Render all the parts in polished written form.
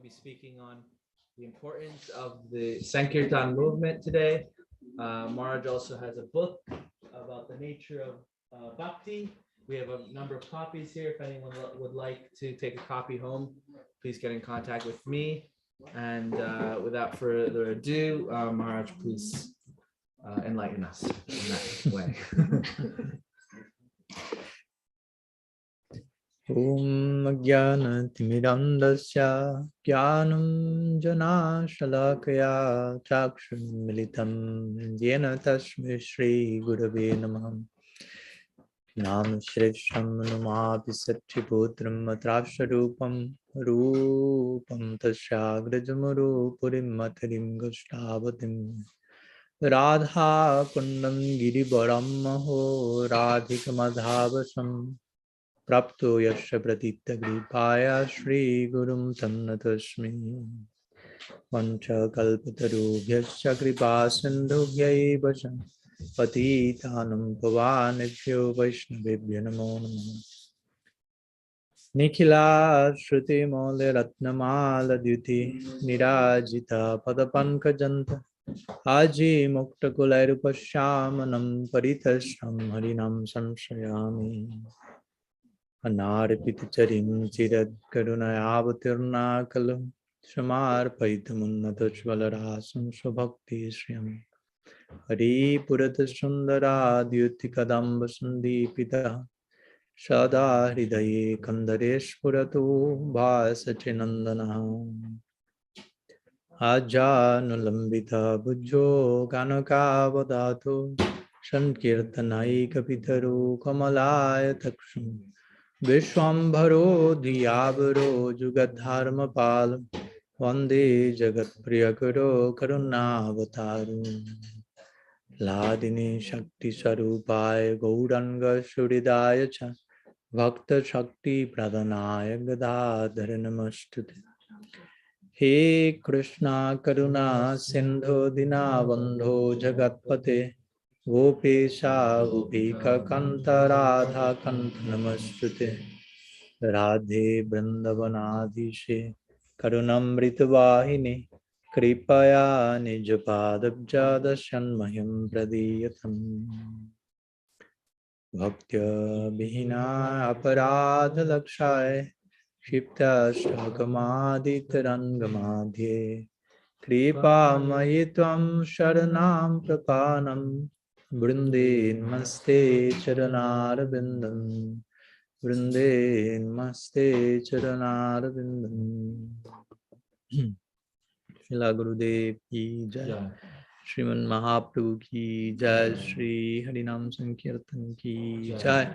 be speaking on the importance of the Sankirtana movement today. Maharaj also has a book about the nature of bhakti. We have a number of copies here. If anyone would like to take a copy home, please get in contact with me. And without further ado, Maharaj, please enlighten us in that way. Om Jnana Timirandasya Jnanam Jana Shalakaya Chakshun Militam Yena Tasmai Shri Gurave Namah Nam Shrisham Numapi Satyaputram Matrapsharupam Rupam Tasyagrajamaru Purim Matarim Gustavatim Radha Kundam Girivaram Maho Radhika Madhavasam Prapto Yasha Pratita Gripaya Shri Gurum Tannatasmi Vancha Kalpatarubhyascha Kripa Sindhubhyai Vacham Patitanam Pavanebhyo Vaishnavebhyo Namo Namo Nikhila Shruti Mole Ratnamala Dyuti Nirajita Padapankajanta Aji Mukta Kulairupasyamanam Paritashram Harinam Samshayami Anarpita Charim Chirad Karunayavatirna Kalam Shamarpaitamunnatachvalarasam Swabhakti Shriyam Hari Purata Sundara Dyuti Kadamba Sandipita Sada Hridaye Kandaresh Puratu Bhasachinandana Ajanulambita Bujjo Ganakavadato Sankirtanai Kapitaru Kamalaya Taksham Vishwambharo Diyavaro Jugadharma Pal Vande Jagat Priyakaro Karunavataru Ladini Shakti Sarupaya Gauranga Suridaya Cha Bhakta Shakti Pradhanaya Gadadhara Namastute He Krishna Karuna Sindhu Dinabandho Jagatpate Gopesha Gopika Kanta Radha Kanta Namastute Radhe Vrindavanadishe Karunamrita Vahini Kripaya Nijapadabja Dashanmayam Pradiyatam Bhaktya Bhina Aparadha Lakshaya Shipta Shakamaditarangamadhye Kripa Mayitvam Sharanam Prapanam Brinde Maste Charanarabindam Brinde Maste Charanarabindam Srila Gurudev ki jai, Sriman Mahaprabhu ki jai, Shri Harinam Sankirtan ki jai,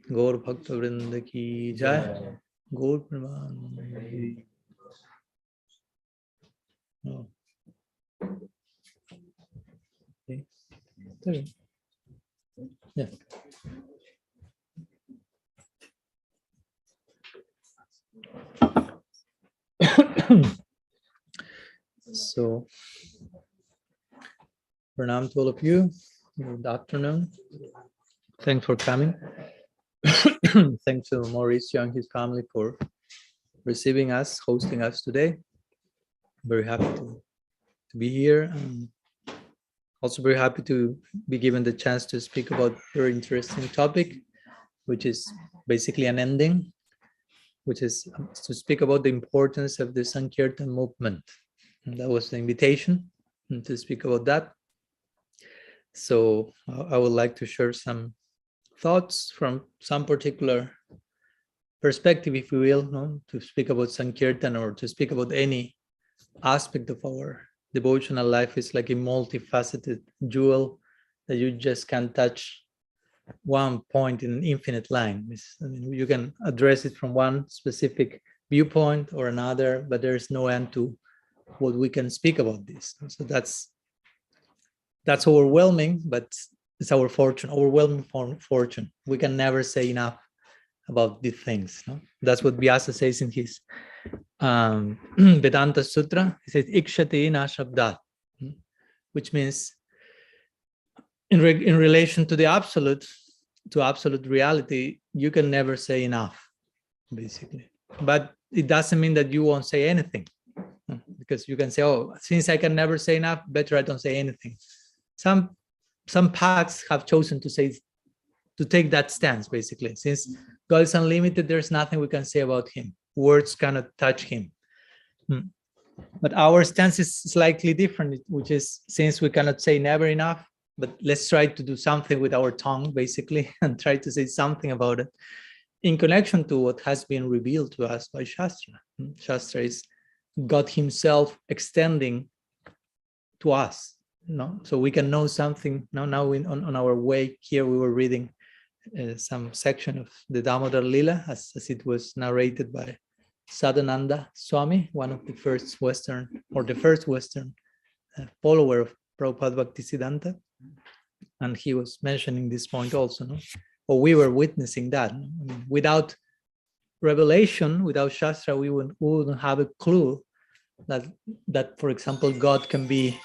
Gaur Bhakta Vrinda ki jai, Gaur Praman. Oh. Okay. Yeah. So, pranam to all of you. Good afternoon. Thanks for coming. Thanks to Mauricio and his family for receiving us, hosting us today. Very happy to be here. And also very happy to be given the chance to speak about a very interesting topic, which is basically an ending, which is to speak about the importance of the Sankirtan movement. And that was the invitation to speak about that. So I would like to share some thoughts from some particular perspective, if you will, no? To speak about Sankirtan or to speak about any aspect of our devotional life. Is like a multifaceted jewel that you just can't touch one point in an infinite line. I mean, you can address it from one specific viewpoint or another, but there's no end to what we can speak about this. So that's overwhelming, but it's our fortune, overwhelming fortune. We can never say enough about these things. No? That's what Vyasa says in his Vedanta Sutra. He says, Ikshati na shabdat, which means in relation to the absolute, to absolute reality, you can never say enough, basically. But it doesn't mean that you won't say anything. because you can say, oh, since I can never say enough, better I don't say anything. Some paths have chosen to take that stance, basically. Since God is unlimited, there's nothing we can say about him. Words cannot touch him. But our stance is slightly different, which is, since we cannot say never enough, but let's try to do something with our tongue, basically, and try to say something about it in connection to what has been revealed to us by Shastra. Shastra is God himself extending to us, so we can know something. On our way here, we were reading some section of the Damodar Lila, as it was narrated by Sadananda Swami, one of the first Western follower of Prabhupada Bhaktisiddhanta. And he was mentioning this point also, or we were witnessing that. Without revelation, without Shastra, we wouldn't have a clue that, for example, God can be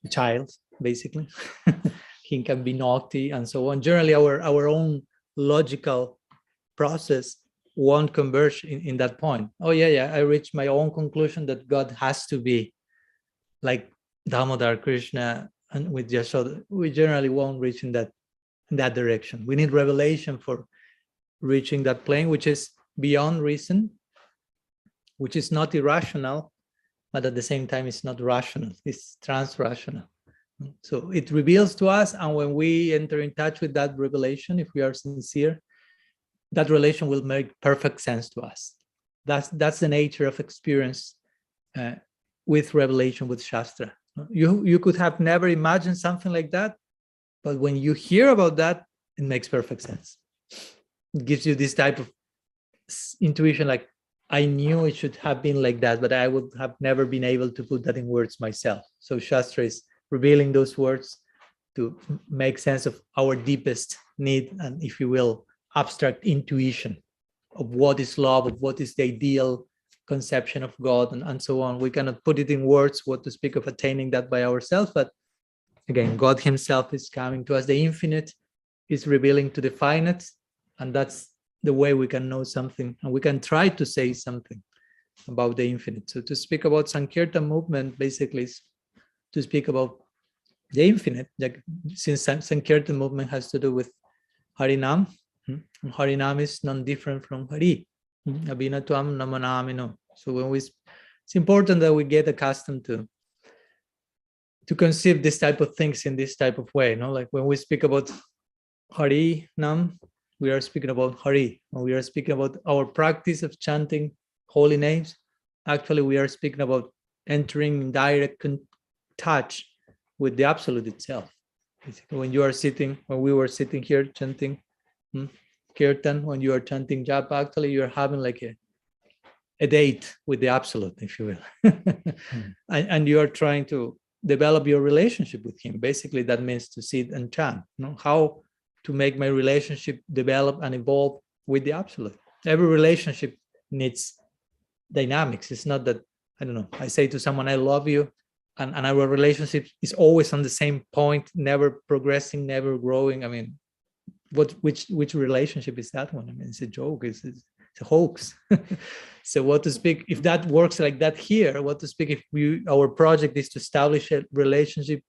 a child, basically. He can be naughty and so on. Generally, our own logical process won't converge in that point. Oh, yeah, I reached my own conclusion that God has to be like Damodar, Krishna, and with Yashoda. We generally won't reach in that direction. We need revelation for reaching that plane, which is beyond reason, which is not irrational, but at the same time, it's not rational. It's trans-rational. So it reveals to us, and when we enter in touch with that revelation, if we are sincere, that relation will make perfect sense to us. That's the nature of experience with revelation, with Shastra. You could have never imagined something like that, but when you hear about that, it makes perfect sense. It gives you this type of intuition, like, I knew it should have been like that, but I would have never been able to put that in words myself. So Shastra is revealing those words to make sense of our deepest need, and, if you will, abstract intuition of what is love, of what is the ideal conception of God, and so on. We cannot put it in words, what to speak of attaining that by ourselves, but again, God himself is coming to us. The infinite is revealing to the finite, and that's the way we can know something, and we can try to say something about the infinite. So to speak about Sankirtan movement, basically, is to speak about the infinite, like, since Sankirtan movement has to do with Harinam, and Harinam is non-different from Hari. Abhinatvam namanamino. So it's important that we get accustomed to conceive this type of things in this type of way. Like when we speak about Harinam, we are speaking about Hari. When we are speaking about our practice of chanting holy names, actually we are speaking about entering in direct touch with the Absolute itself. Basically, when we were sitting here chanting Kirtan, when you are chanting Japa, actually you're having like a date with the Absolute, if you will. And you are trying to develop your relationship with him. Basically, that means to sit and chant. How to make my relationship develop and evolve with the Absolute. Every relationship needs dynamics. It's not that, I don't know, I say to someone, I love you, and our relationship is always on the same point, never progressing, never growing. I mean, which relationship is that one? I mean, it's a joke, it's a hoax. So what to speak, if that works like that here, what to speak if our project is to establish a relationship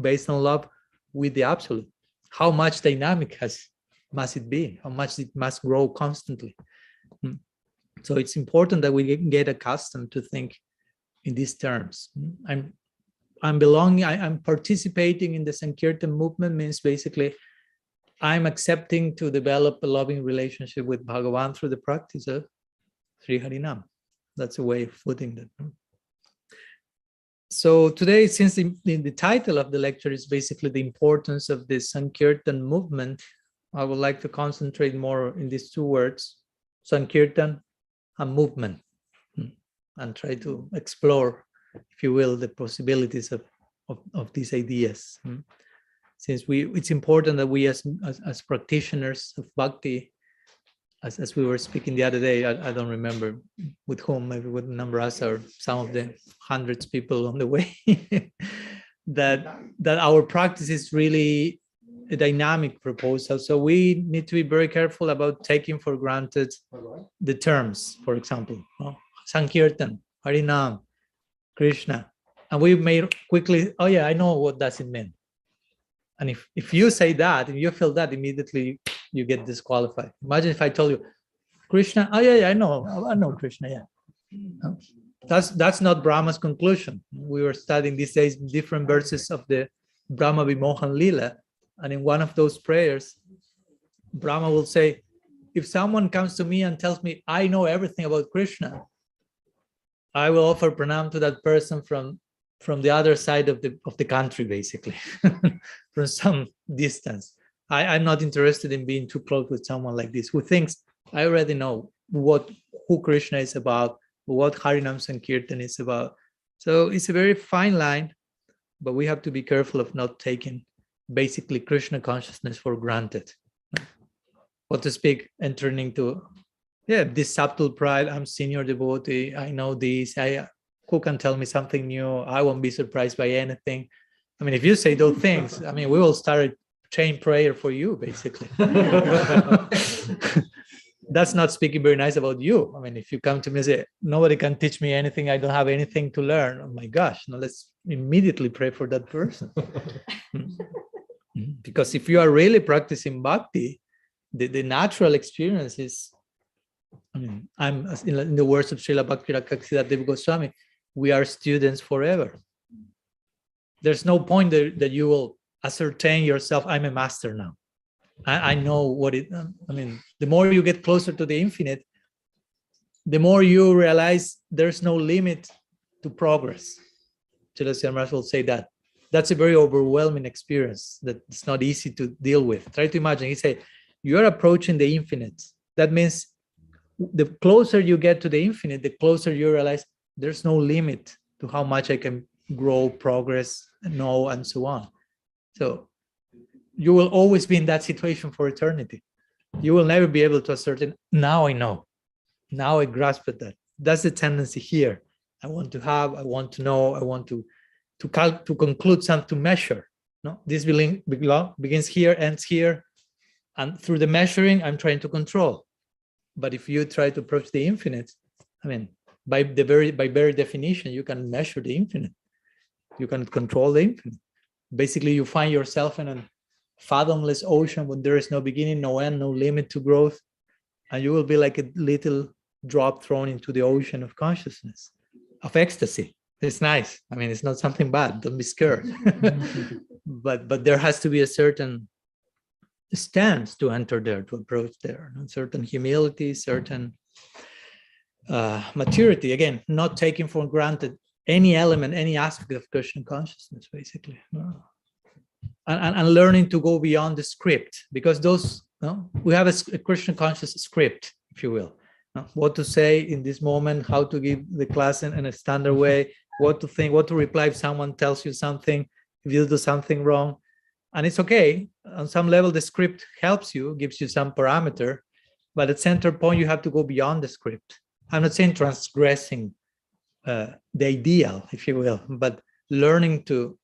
based on love with the Absolute? How much dynamic must it be? How much it must grow constantly? So it's important that we get accustomed to think in these terms. I'm belonging, I'm participating in the Sankirtan movement, means basically I'm accepting to develop a loving relationship with Bhagavan through the practice of Sri Harinam. That's a way of putting that. So today, since the title of the lecture is basically the importance of the Sankirtan movement, I would like to concentrate more in these two words, Sankirtan and movement, and try to explore, if you will, the possibilities of these ideas. Since it's important that we as practitioners of bhakti, as we were speaking the other day, I don't remember with whom, maybe with Namrasa or some of the hundreds of people on the way, that our practice is really a dynamic proposal. So we need to be very careful about taking for granted the terms. For example, Sankirtan, Harinam, Krishna. And we may quickly, oh yeah, I know what does it mean. And if you say that, if you feel that, immediately you get disqualified. Imagine if I told you, Krishna, oh yeah, I know Krishna, yeah. That's not Brahma's conclusion. We were studying these days different verses of the Brahma Vimohan Lila. And in one of those prayers, Brahma will say, if someone comes to me and tells me, I know everything about Krishna, I will offer pranam to that person from the other side of the country, basically, from some distance. I'm not interested in being too close with someone like this, who thinks I already know who Krishna is about, what Harinam Sankirtan is about. So it's a very fine line, but we have to be careful of not taking basically Krishna consciousness for granted. What to speak, entering into this subtle pride. I'm senior devotee. I know this. Who can tell me something new? I won't be surprised by anything. I mean, if you say those things, I mean, we will start a chain prayer for you, basically. That's not speaking very nice about you. I mean, if you come to me and say, nobody can teach me anything, I don't have anything to learn. Oh my gosh, no, let's immediately pray for that person. Because if you are really practicing bhakti, the natural experience is, I mean, I'm in the words of Srila Bhakti-Rakkhasiddhanta Goswami, we are students forever. There's no point that you will ascertain yourself, I'm a master now. I know what it, I mean, the more you get closer to the infinite, the more you realize there's no limit to progress. Srila Maharaj will say that. That's a very overwhelming experience that it's not easy to deal with. Try to imagine, he said, you're approaching the infinite. That means the closer you get to the infinite, the closer you realize there's no limit to how much I can grow, progress, know, and so on. So you will always be in that situation for eternity. You will never be able to ascertain, now I know. Now I grasp at that. That's the tendency here. I want to have, I want to know, I want to conclude something, to measure. No, this begins here, ends here. And through the measuring, I'm trying to control. But if you try to approach the infinite, I mean, by very definition, you can measure the infinite. You can control the infinite. Basically, you find yourself in a fathomless ocean when there is no beginning, no end, no limit to growth. And you will be like a little drop thrown into the ocean of consciousness, of ecstasy. It's nice. I mean, it's not something bad. Don't be scared. But there has to be a certain stance to enter there, to approach there, and certain humility, certain maturity. Again, not taking for granted any element, any aspect of Krishna consciousness, basically. And learning to go beyond the script, because those, we have a Krishna conscious script, if you will. What to say in this moment, how to give the class in a standard way, what to think, what to reply if someone tells you something, if you do something wrong. And it's okay. On some level, the script helps you, gives you some parameter, but at center point, you have to go beyond the script. I'm not saying transgressing the ideal, if you will, but learning to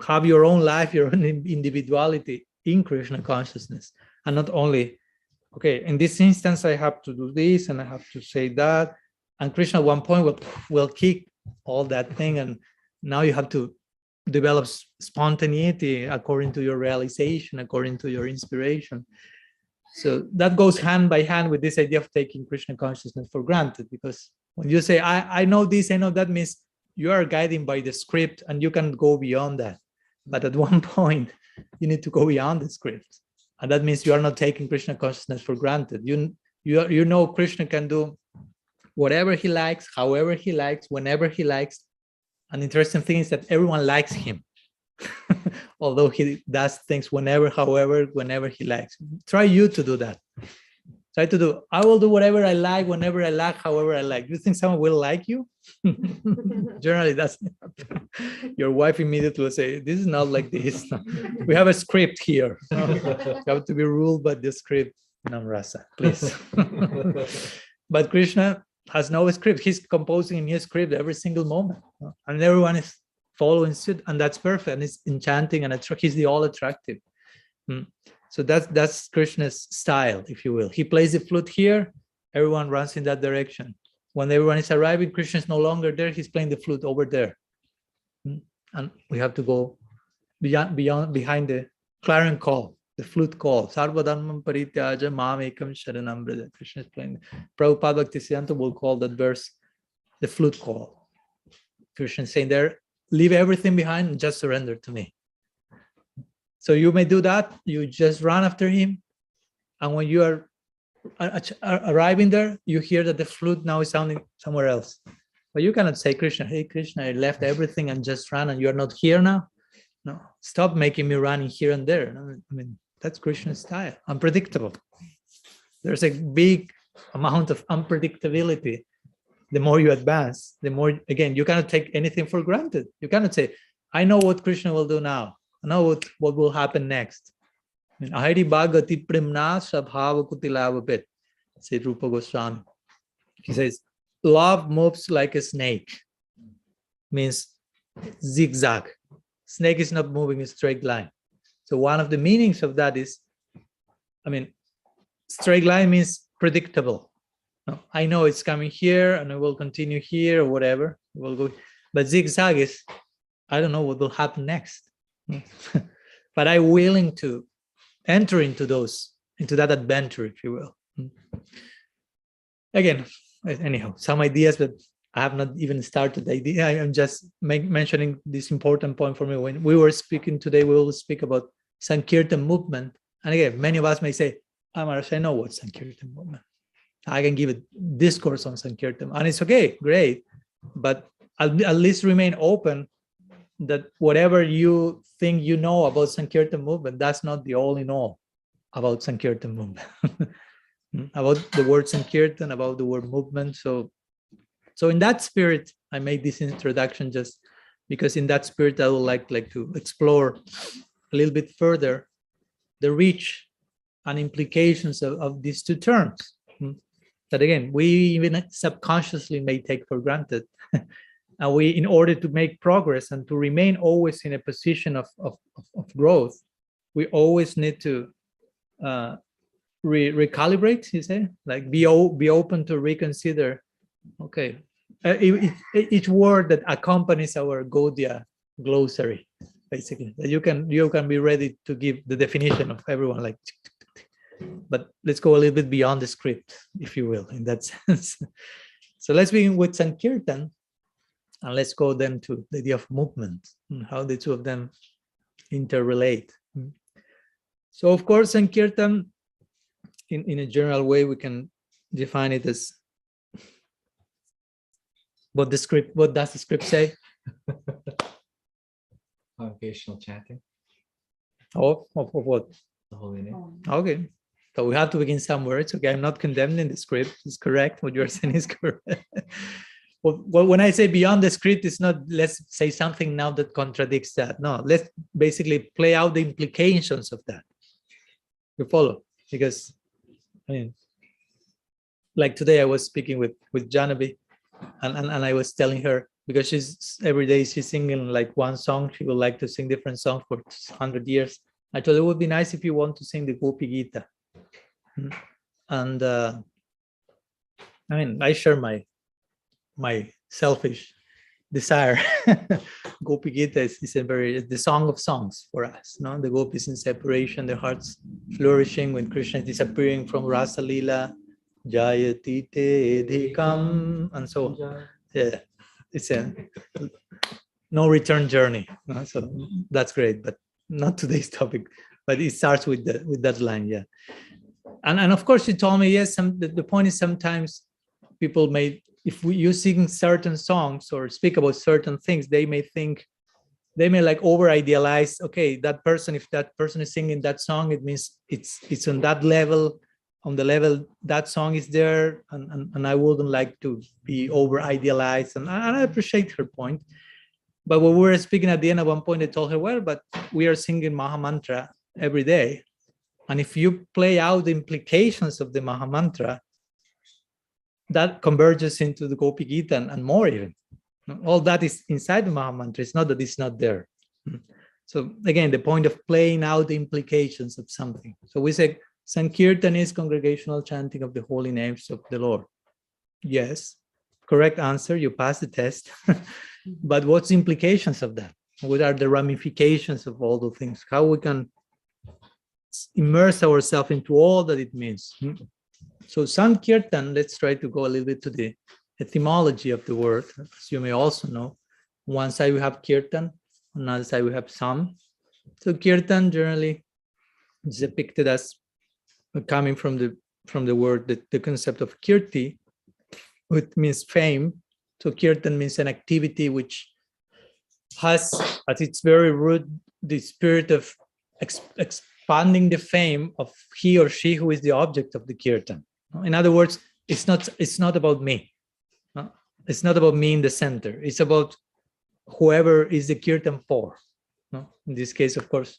have your own life, your own individuality in Krishna consciousness, and not only, okay, in this instance, I have to do this and I have to say that. And Krishna at one point will kick all that thing. And now you have to develop spontaneity according to your realization, according to your inspiration. So that goes hand by hand with this idea of taking Krishna consciousness for granted, because when you say, I know this, I know that, means you are guiding by the script and you can go beyond that. But at one point, you need to go beyond the script. And that means you are not taking Krishna consciousness for granted. You know Krishna can do whatever he likes, however he likes, whenever he likes. An interesting thing is that everyone likes him, although he does things whenever, however, whenever he likes. Try you to do that. Try to do, I will do whatever I like, whenever I like, however I like. You think someone will like you? Generally, that's not happen. Your wife immediately will say, this is not like this. We have a script here. You have to be ruled by the script. Namrasa, please. But Krishna has no script. He's composing in his script every single moment. And everyone is following suit, and that's perfect. And it's enchanting, and he's the all attractive. So that's Krishna's style, if you will. He plays the flute here, everyone runs in that direction. When everyone is arriving, Krishna is no longer there. He's playing the flute over there. And we have to go behind the clarion call, the flute call. Sarvadharmam parityaja mam ekam sharanam braja. Krishna is playing. Prabhupada Bhaktisiddhanta will call that verse the flute call. Krishna is saying there, leave everything behind and just surrender to me. So you may do that. You just run after him. And when you are arriving there, you hear that the flute now is sounding somewhere else. But you cannot say, Krishna, hey, Krishna, I left everything and just ran and you're not here now. No, stop making me running here and there. I mean, that's Krishna's style, unpredictable. There's a big amount of unpredictability. The more you advance, the more, again, you cannot take anything for granted. You cannot say, I know what Krishna will do now. I know what will happen next. Ahari Bhagati Primna Sabhava Kutilavapet, said Rupa Goswami. He says, love moves like a snake, means zigzag. Snake is not moving in a straight line. So one of the meanings of that is, straight line means predictable. No, I know it's coming here and it will continue here or whatever. It will go. But zigzag is, I don't know what will happen next. But I'm willing to enter into that adventure, if you will. Again, anyhow, some ideas, but I have not even started the idea. I am just mentioning this important point for me. When we were speaking today, we will speak about Sankirtan movement. And again, many of us may say, Maharaj, I know what Sankirtan movement. I can give a discourse on Sankirtan. And it's okay, great. But at least remain open that whatever you think you know about Sankirtan movement, that's not the all in all about Sankirtan movement. About the word Sankirtan, about the word movement. So in that spirit, I made this introduction just because in that spirit, I would like to explore a little bit further the reach and implications of these two terms. That again, we even subconsciously may take for granted. And we, in order to make progress and to remain always in a position of growth, we always need to recalibrate, you say, like be open to reconsider. Okay, each word that accompanies our Gaudiya glossary, basically, that you can be ready to give the definition of everyone, like. But let's go a little bit beyond the script, if you will, in that sense. So let's begin with Sankirtan, and let's go then to the idea of movement and how the two of them interrelate. So, of course, Sankirtan, in a general way, we can define it as what does the script say? Congregational chanting. Of what? The holy name. Okay. So we have to begin somewhere. It's okay. I'm not condemning the script. It's correct. What you're saying is correct. Well, when I say beyond the script, it's not let's say something now that contradicts that. No, let's basically play out the implications of that. You follow? Because, like today I was speaking with Janavi, and I was telling her, because every day she's singing like one song. She would like to sing different songs for 100 years. I told her it would be nice if you want to sing the Gopi Gita. And I share my selfish desire. Gopi Gita is the song of songs for us. No, the gopis in separation, their hearts flourishing when Krishna is disappearing from Rasa Leela, Jayati te dhikam, and so on. Yeah, it's a no return journey. So that's great, but not today's topic. But it starts with that line, yeah. And of course, you told me, yes, the point is sometimes people may, if you sing certain songs or speak about certain things, they may like over idealize, okay, that person, if that person is singing that song, it means it's on that level, on the level that song is there, and I wouldn't like to be over idealized, and I appreciate her point. But when we were speaking at the end, at one point I told her, well, but we are singing Maha Mantra every day. And if you play out the implications of the Maha Mantra, that converges into the Gopi Gita and more even. All that is inside the Maha Mantra. It's not that it's not there. So again, the point of playing out the implications of something. So we say Sankirtan is congregational chanting of the holy names of the Lord. Yes. correct answer, you pass the test. But what's the implications of that? What are the ramifications of all the things? How we can immerse ourselves into all that it means. So Sankirtan, let's try to go a little bit to the etymology of the word. As you may also know, on one side we have Kirtan, on another side we have Sam. So Kirtan generally is depicted as coming from the word, the concept of Kirti, which means fame. So Kirtan means an activity which has at its very root the spirit of expanding the fame of he or she who is the object of the kirtan. In other words, it's not about me. It's not about me in the center. It's about whoever is the kirtan for. In this case, of course,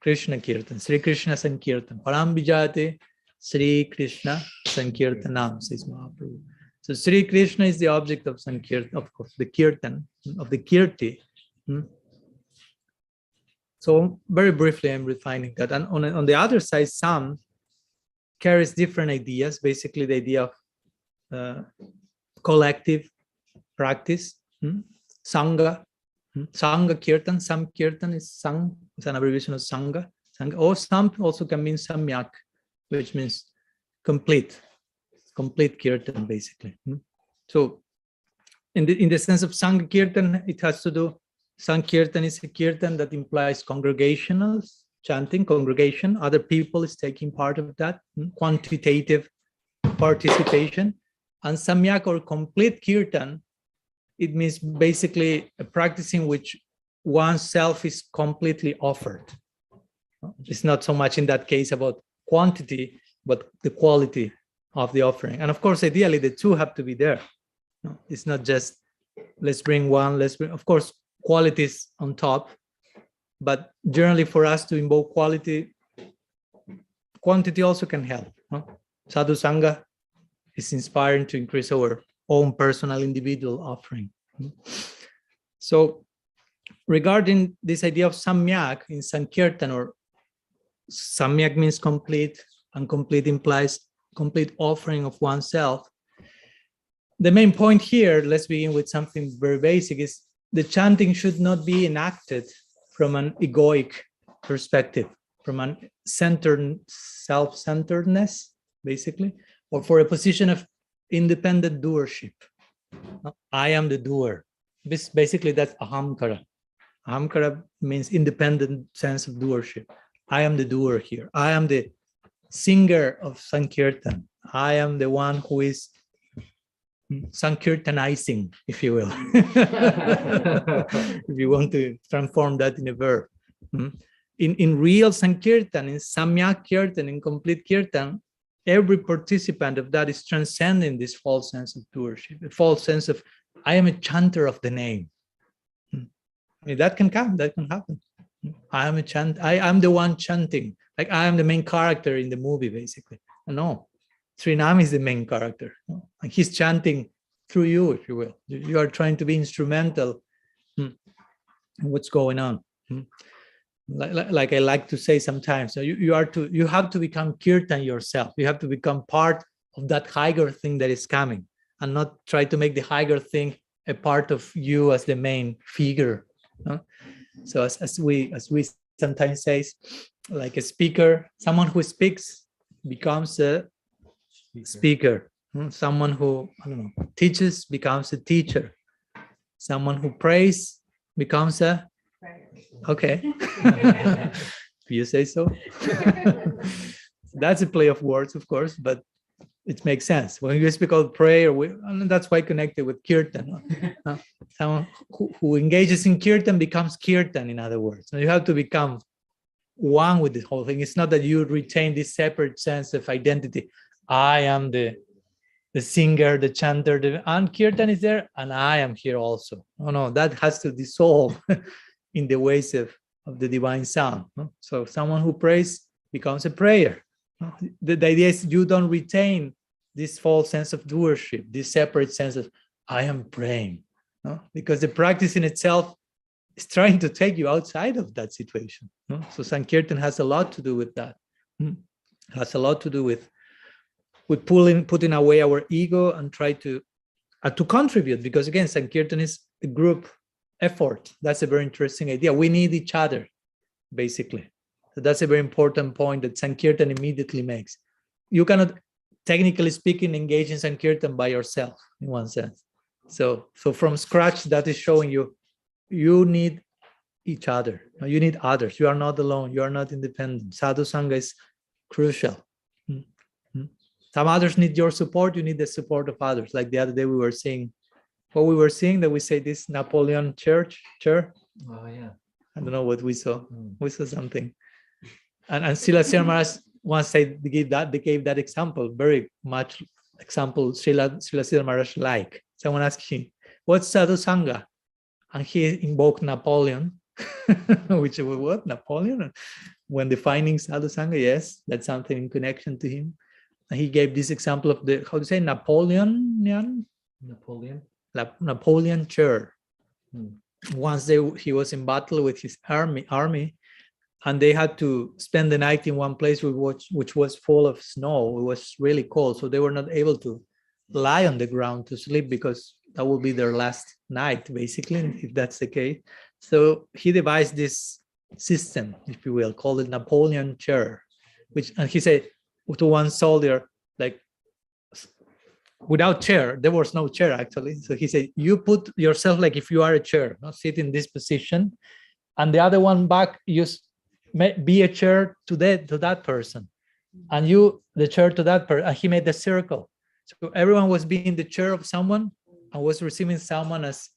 Krishna Kirtan, Sri Krishna Sankirtan. Param Vijate Sri Krishna Sankirtanam, says Mahaprabhu. So Sri Krishna is the object of Sankirtan, of course, the kirtan, of the kirti. So very briefly, I'm refining that. And on the other side, Sam carries different ideas, basically the idea of collective practice, Sangha, Sangha Kirtan, Sam Kirtan is Sang, it's an abbreviation of Sangha. Or Sam also can mean Samyak, which means complete Kirtan, basically. So in the sense of Sangha Kirtan, it has to do, Sankirtan is a kirtan that implies congregational chanting, congregation, other people is taking part of that, quantitative participation. And Samyak or complete kirtan, it means basically a practice in which oneself is completely offered. It's not so much in that case about quantity, but the quality of the offering. And of course, ideally, the two have to be there. It's not just, let's bring one, of course, qualities on top, but generally for us to invoke quality, quantity also can help. Sadhu Sangha is inspiring to increase our own personal individual offering. So regarding this idea of Samyak in Sankirtan, or Samyak means complete, and complete implies complete offering of oneself. The main point here, let's begin with something very basic, is the chanting should not be enacted from an egoic perspective, from an self-centeredness, basically, or for a position of independent doership. I am the doer. Basically, that's ahamkara. Ahamkara means independent sense of doership. I am the doer here. I am the singer of Sankirtan. I am the one who is Sankirtanizing, if you will, if you want to transform that in a verb. In real Sankirtan, in Samyak Kirtan, in complete Kirtan, every participant of that is transcending this false sense of doership, a false sense of, I am a chanter of the name. I mean, that can come, that can happen. I am the one chanting, like I am the main character in the movie, basically. No. Srinam is the main character. And he's chanting through you, if you will. You are trying to be instrumental in what's going on. Like I like to say sometimes, you have to become kirtan yourself. You have to become part of that higher thing that is coming, and not try to make the higher thing a part of you as the main figure. So as we sometimes say, like a speaker, someone who speaks becomes a speaker. Someone who teaches becomes a teacher. Someone who prays becomes a okay. If you say so. That's a play of words, of course, but it makes sense. When you speak about prayer, and that's why connected with kirtan. Someone who engages in kirtan becomes kirtan, in other words. So you have to become one with the whole thing. It's not that you retain this separate sense of identity. I am the singer, the chanter, and kirtan is there, and I am here also. No, that has to dissolve in the ways of the divine sound. So someone who prays becomes a prayer. The idea is you don't retain this false sense of doership, this separate sense of I am praying, because the practice in itself is trying to take you outside of that situation. So Sankirtan has a lot to do with that. Has a lot to do with putting away our ego and try to to contribute, because again, Sankirtan is a group effort. That's a very interesting idea. We need each other, basically. So that's a very important point that Sankirtan immediately makes. You cannot, technically speaking, engage in Sankirtan by yourself, in one sense. So from scratch, that is showing you need each other. You need others. You are not alone. You are not independent. Sadhu Sangha is crucial. Some others need your support. You need the support of others. Like the other day we were saying, that we say this Napoleon Chair. Oh yeah. I don't know what we saw. We saw something. And Srila Sri Maharaj once said, they gave that example, very much example Srila Sri Maharaj like. Someone asked him, what's Sadhu Sangha? And he invoked Napoleon, which was what? Napoleon? When defining Sadhu Sangha, yes, that's something in connection to him. And he gave this example of the, how to say, Napoleon Chair. Once he was in battle with his army, and they had to spend the night in one place which was full of snow. It was really cold, so they were not able to lie on the ground to sleep, because that would be their last night, basically, if that's the case. So he devised this system, if you will, called it Napoleon Chair, and he said to one soldier, like, without chair, there was no chair actually. So he said, you put yourself like if you are a chair, not sit in this position, and the other one back, you be a chair to that person, and you the chair to that person. And he made the circle, so everyone was being the chair of someone and was receiving someone as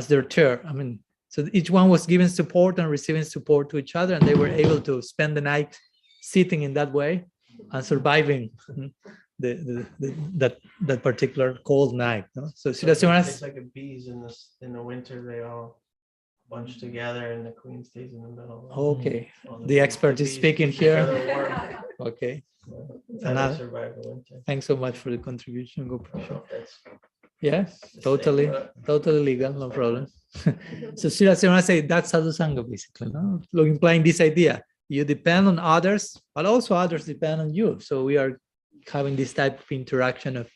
their chair. I mean, so each one was giving support and receiving support to each other, and they were able to spend the night sitting in that way and surviving that particular cold night. No? So it's like a bees in the winter. They all bunch together, and the queen stays in the middle. Okay, the expert is speaking here. Okay, Another survive the winter. Thanks so much for the contribution. Go for sure. Yeah, totally legal, no problem. So Srila Srimana say that's Sadhu Sangha, basically, no? Implying this idea. You depend on others, but also others depend on you. So we are having this type of interaction of.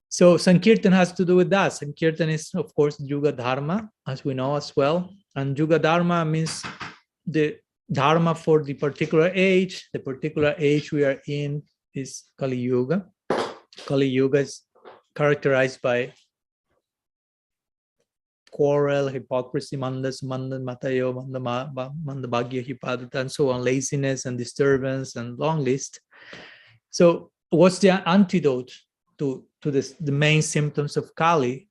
So Sankirtan has to do with that. Sankirtan is, of course, Yuga Dharma, as we know as well. And Yuga Dharma means the Dharma for the particular age. The particular age we are in is Kali Yuga. Kali Yuga is characterized by quarrel, hypocrisy, mandas, matayo, mandabhagya, hipadata, and so on, laziness and disturbance and long list. So what's the antidote to this, the main symptoms of Kali,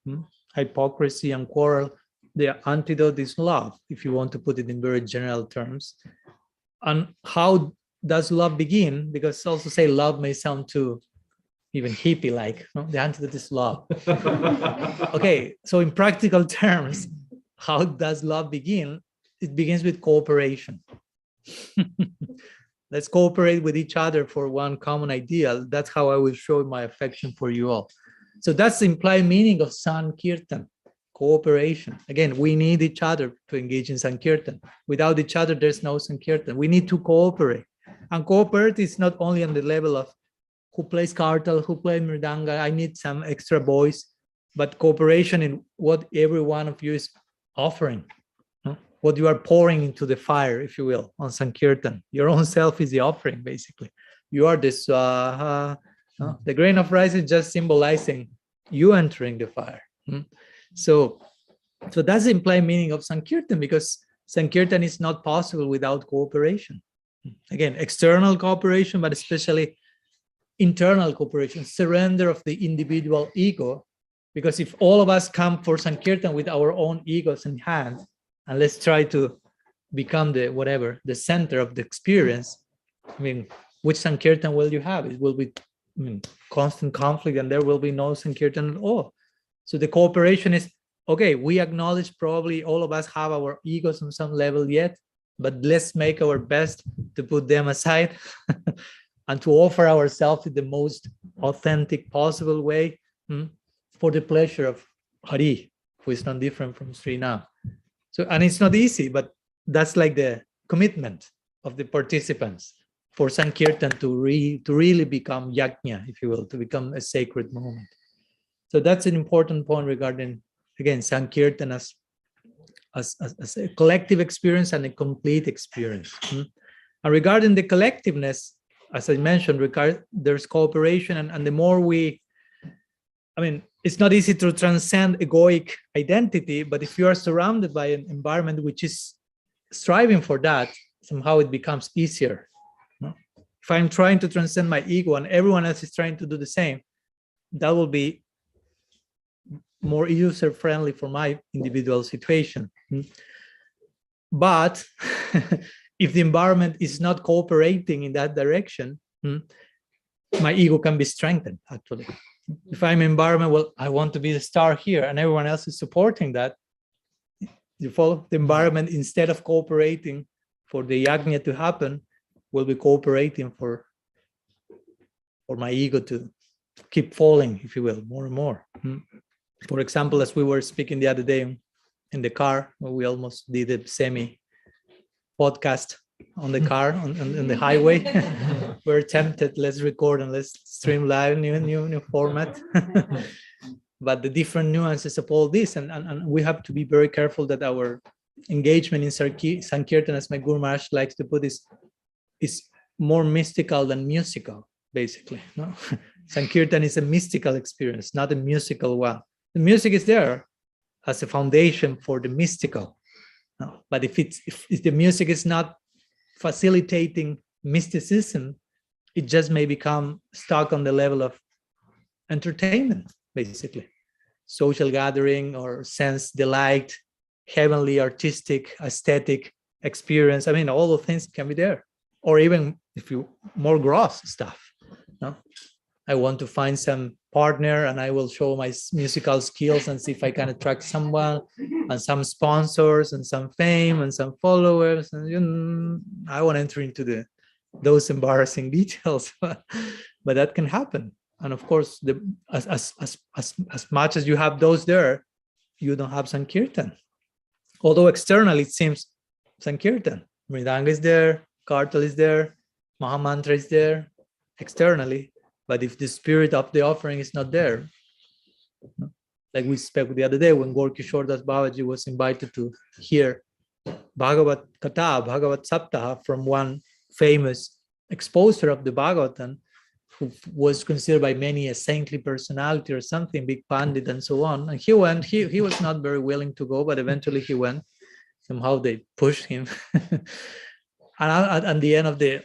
hypocrisy and quarrel? The antidote is love, if you want to put it in very general terms. And how does love begin? Because also say love may sound too even hippie-like. No? The antidote is love. Okay, so in practical terms, how does love begin? It begins with cooperation. Let's cooperate with each other for one common ideal. That's how I will show my affection for you all. So that's the implied meaning of Sankirtan, cooperation. Again, we need each other to engage in Sankirtan. Without each other, there's no Sankirtan. We need to cooperate. And cooperate is not only on the level of who plays kartal, who plays mridanga, I need some extra voice, but cooperation in what every one of you is offering. What you are pouring into the fire, if you will, on Sankirtan. Your own self is the offering, basically. You are the swaha. The grain of rice is just symbolizing you entering the fire. So that's the implied meaning of Sankirtan, because Sankirtan is not possible without cooperation. Again, external cooperation, but especially internal cooperation, surrender of the individual ego. Because if all of us come for Sankirtan with our own egos in hand, and let's try to become the center of the experience, I mean, which Sankirtan will you have? It will be constant conflict, and there will be no Sankirtan at all. So the cooperation is, okay, we acknowledge probably all of us have our egos on some level yet, but let's make our best to put them aside and to offer ourselves in the most authentic possible way for the pleasure of Hari, who is not different from Sri now. So, and it's not easy, but that's like the commitment of the participants for Sankirtan to really become yajna, if you will, to become a sacred moment. So that's an important point regarding, again, Sankirtan as a collective experience and a complete experience. And regarding the collectiveness, as I mentioned, there's cooperation, and the more it's not easy to transcend egoic identity, but if you are surrounded by an environment which is striving for that, somehow it becomes easier. If I'm trying to transcend my ego and everyone else is trying to do the same, that will be more user-friendly for my individual situation. But if the environment is not cooperating in that direction, my ego can be strengthened, actually. If I'm in an environment, well, I want to be the star here, and everyone else is supporting that, you follow? The environment, instead of cooperating for the yajna to happen, will be cooperating for my ego to keep falling, if you will, more and more. For example, as we were speaking the other day in the car, we almost did a semi podcast on the car on the highway. We're tempted, let's record and let's stream live, new format. But the different nuances of all this, and we have to be very careful that our engagement in Sankirtan, as my Guru Maharaj likes to put, is more mystical than musical, basically. No? Sankirtan is a mystical experience, not a musical one. The music is there as a foundation for the mystical. No? But if the music is not facilitating mysticism, it just may become stuck on the level of entertainment, basically. Social gathering or sense delight, heavenly, artistic, aesthetic experience. All those things can be there. Or even if you more gross stuff. No? I want to find some partner and I will show my musical skills and see if I can attract someone and some sponsors and some fame and some followers. And I won't enter into those embarrassing details, but that can happen. And of course, as much as you have those there, you don't have Sankirtan. Although externally it seems Sankirtan. Mridanga is there, Kartal is there, Mahamantra is there, externally. But if the spirit of the offering is not there, like we spoke the other day when Gorkishore Das Babaji was invited to hear Bhagavat Katha, Bhagavat Saptaha from one famous exposer of the Bhagavatam, who was considered by many a saintly personality or something, big pandit and so on. And he went, he was not very willing to go, but eventually he went. Somehow they pushed him. And at the end of the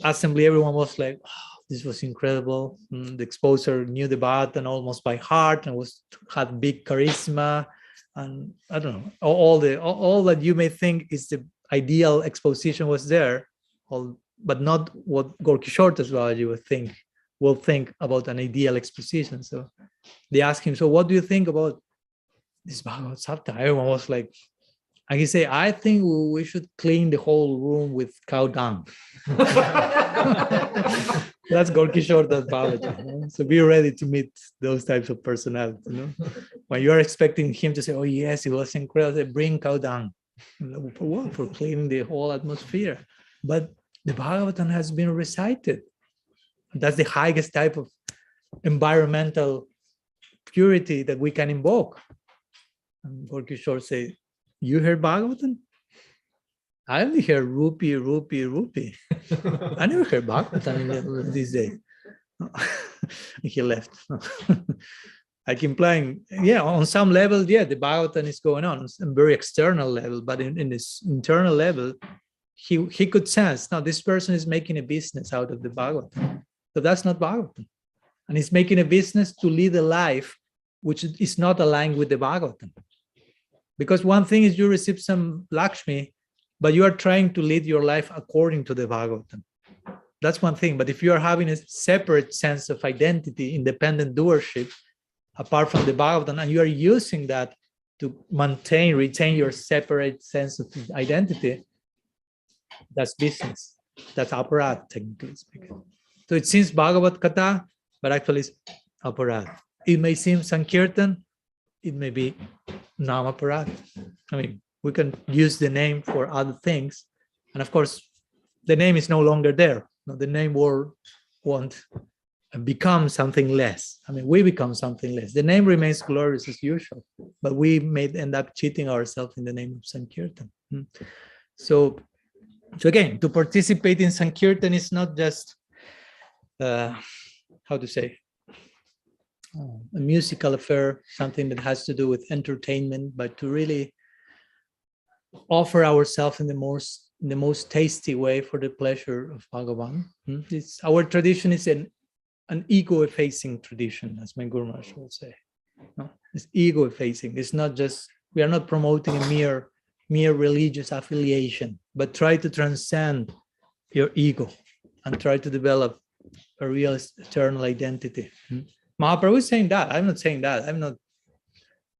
assembly, everyone was like, oh, this was incredible. The exposer knew the Bhagavatam almost by heart and had big charisma. And I don't know, all that you may think is the ideal exposition was there, but not what Gorkishore Das Babaji will think about an ideal exposition. So they asked him, so what do you think about this Bhagavad Saptaha? Everyone was like, and he said, I think we should clean the whole room with cow dung. That's Gorkishore Das Babaji. So be ready to meet those types of personalities. When you're expecting him to say, oh yes, it was incredible, bring cow dung. For what? For cleaning the whole atmosphere. But the Bhagavatam has been recited. That's the highest type of environmental purity that we can invoke. And Gorkishore says, you heard Bhagavatam? I only hear rupee. I never heard Bhagavatam in these days. He left. Like implying, yeah, on some level, yeah, the Bhagavatam is going on a very external level, but in this internal level, he could sense, now this person is making a business out of the Bhagavatam. So that's not Bhagavatam. And he's making a business to lead a life which is not aligned with the Bhagavatam. Because one thing is you receive some Lakshmi, but you are trying to lead your life according to the Bhagavatam. That's one thing. But if you are having a separate sense of identity, independent doership, apart from the Bhagavatam, and you are using that to retain your separate sense of identity, that's business. That's aparad, technically speaking. So it seems Bhagavat Katha, but actually it's aparad. It may seem Sankirtan, it may be Namaparad. We can use the name for other things. And of course, the name is no longer there. The name won't become something less. I mean, we become something less. The name remains glorious as usual, but we may end up cheating ourselves in the name of Sankirtan. So again, to participate in Sankirtan is not just, how to say, a musical affair, something that has to do with entertainment, but to really offer ourselves in the most tasty way for the pleasure of Bhagavan. Our tradition is an ego-effacing tradition, as my Guru Maharaj will say. No? It's ego-effacing. It's not just, we are not promoting a mere religious affiliation, but try to transcend your ego and try to develop a real eternal identity. Mahaprabhu is saying that. I'm not saying that.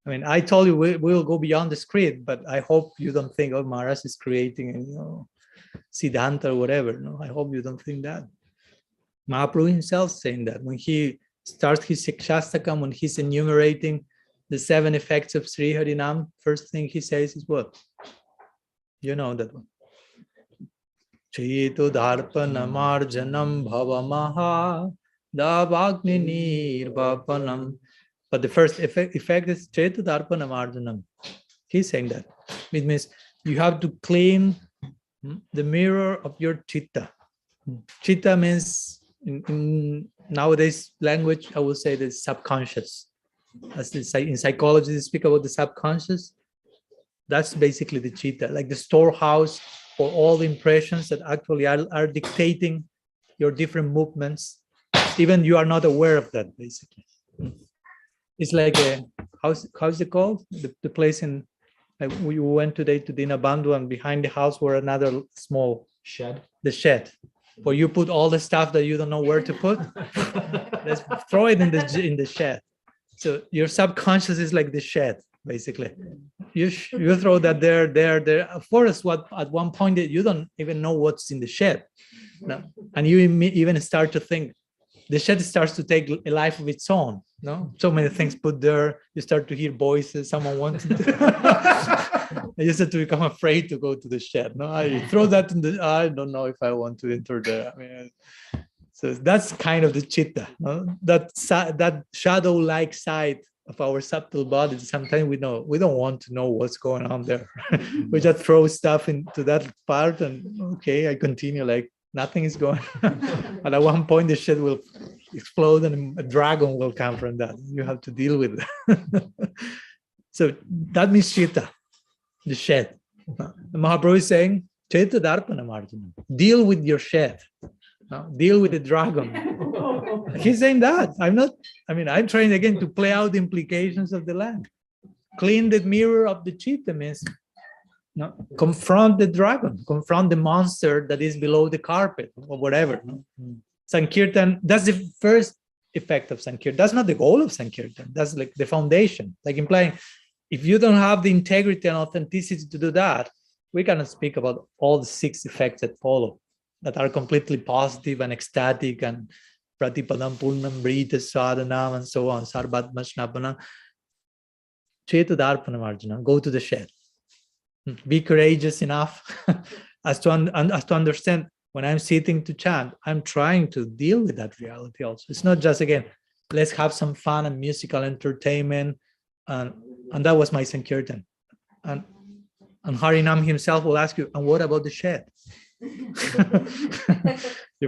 I told you we will go beyond the script, but I hope you don't think, oh, Maharaj is creating Siddhanta or whatever. No, I hope you don't think that. Mahaprabhu himself saying that when he starts his Shastakam, when he's enumerating the 7 effects of Sri Harinam, first thing he says is what? You know that one. Chetu Dharpanam Arjanam Bhavamaha Davagni Nirvapanam. But the first effect is Chetu Dharpanam Arjanam. He's saying that. It means you have to clean the mirror of your chitta. Chitta means, in nowadays language, I would say the subconscious. As in psychology, they speak about the subconscious. That's basically the chitta, like the storehouse for all the impressions that actually are dictating your different movements. Even you are not aware of that, basically. It's like how's it called? The place in, like we went today to Dinabandhu, and behind the house were another small Shed. The shed, where you put all the stuff that you don't know where to put. Let's throw it in the shed. So your subconscious is like the shed, basically. You throw that there. Of course, at one point you don't even know what's in the shed, no? And you even start to think the shed starts to take a life of its own. No, so many things put there. You start to hear voices. Someone wants to. I used to become afraid to go to the shed. No, I throw that in the. I don't know if I want to enter there. So that's kind of the chitta. No? That shadow-like side of our subtle body. Sometimes we don't want to know what's going on there. We just throw stuff into that part, and okay, I continue like nothing is going on. But at one point, the shed will explode and a dragon will come from that. You have to deal with that. So that means chitta, the shed. The Mahaprabhu is saying, Cheta Darpana Marjana, deal with your shed. Deal with the dragon. He's saying that. I'm trying again to play out the implications of the line. Clean the mirror of the chitta means confront the dragon, confront the monster that is below the carpet or whatever. Sankirtan, that's the first effect of Sankirtan. That's not the goal of Sankirtan. That's like the foundation, like implying if you don't have the integrity and authenticity to do that, we cannot speak about all the 6 effects that follow, that are completely positive and ecstatic and pratipadam purnam brita sadhanam and so on, sarvatma snapana. Chetadarpanam Arjuna, go to the shed. Be courageous enough as to understand when I'm sitting to chant, I'm trying to deal with that reality also. It's not just, again, let's have some fun and musical entertainment. And that was my Sankirtan. And Harinam himself will ask you, and what about the shed? You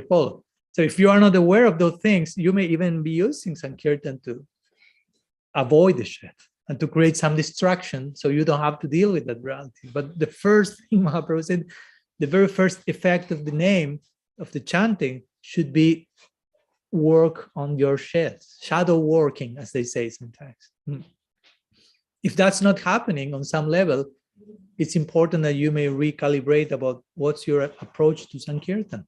follow. So if you are not aware of those things, you may even be using Sankirtan to avoid the shed and to create some distraction so you don't have to deal with that reality. But the first thing Mahaprabhu said, the very first effect of the name, of the chanting, should be work on your shed, shadow working, as they say sometimes. If that's not happening on some level, it's important that you may recalibrate about what's your approach to Sankirtan.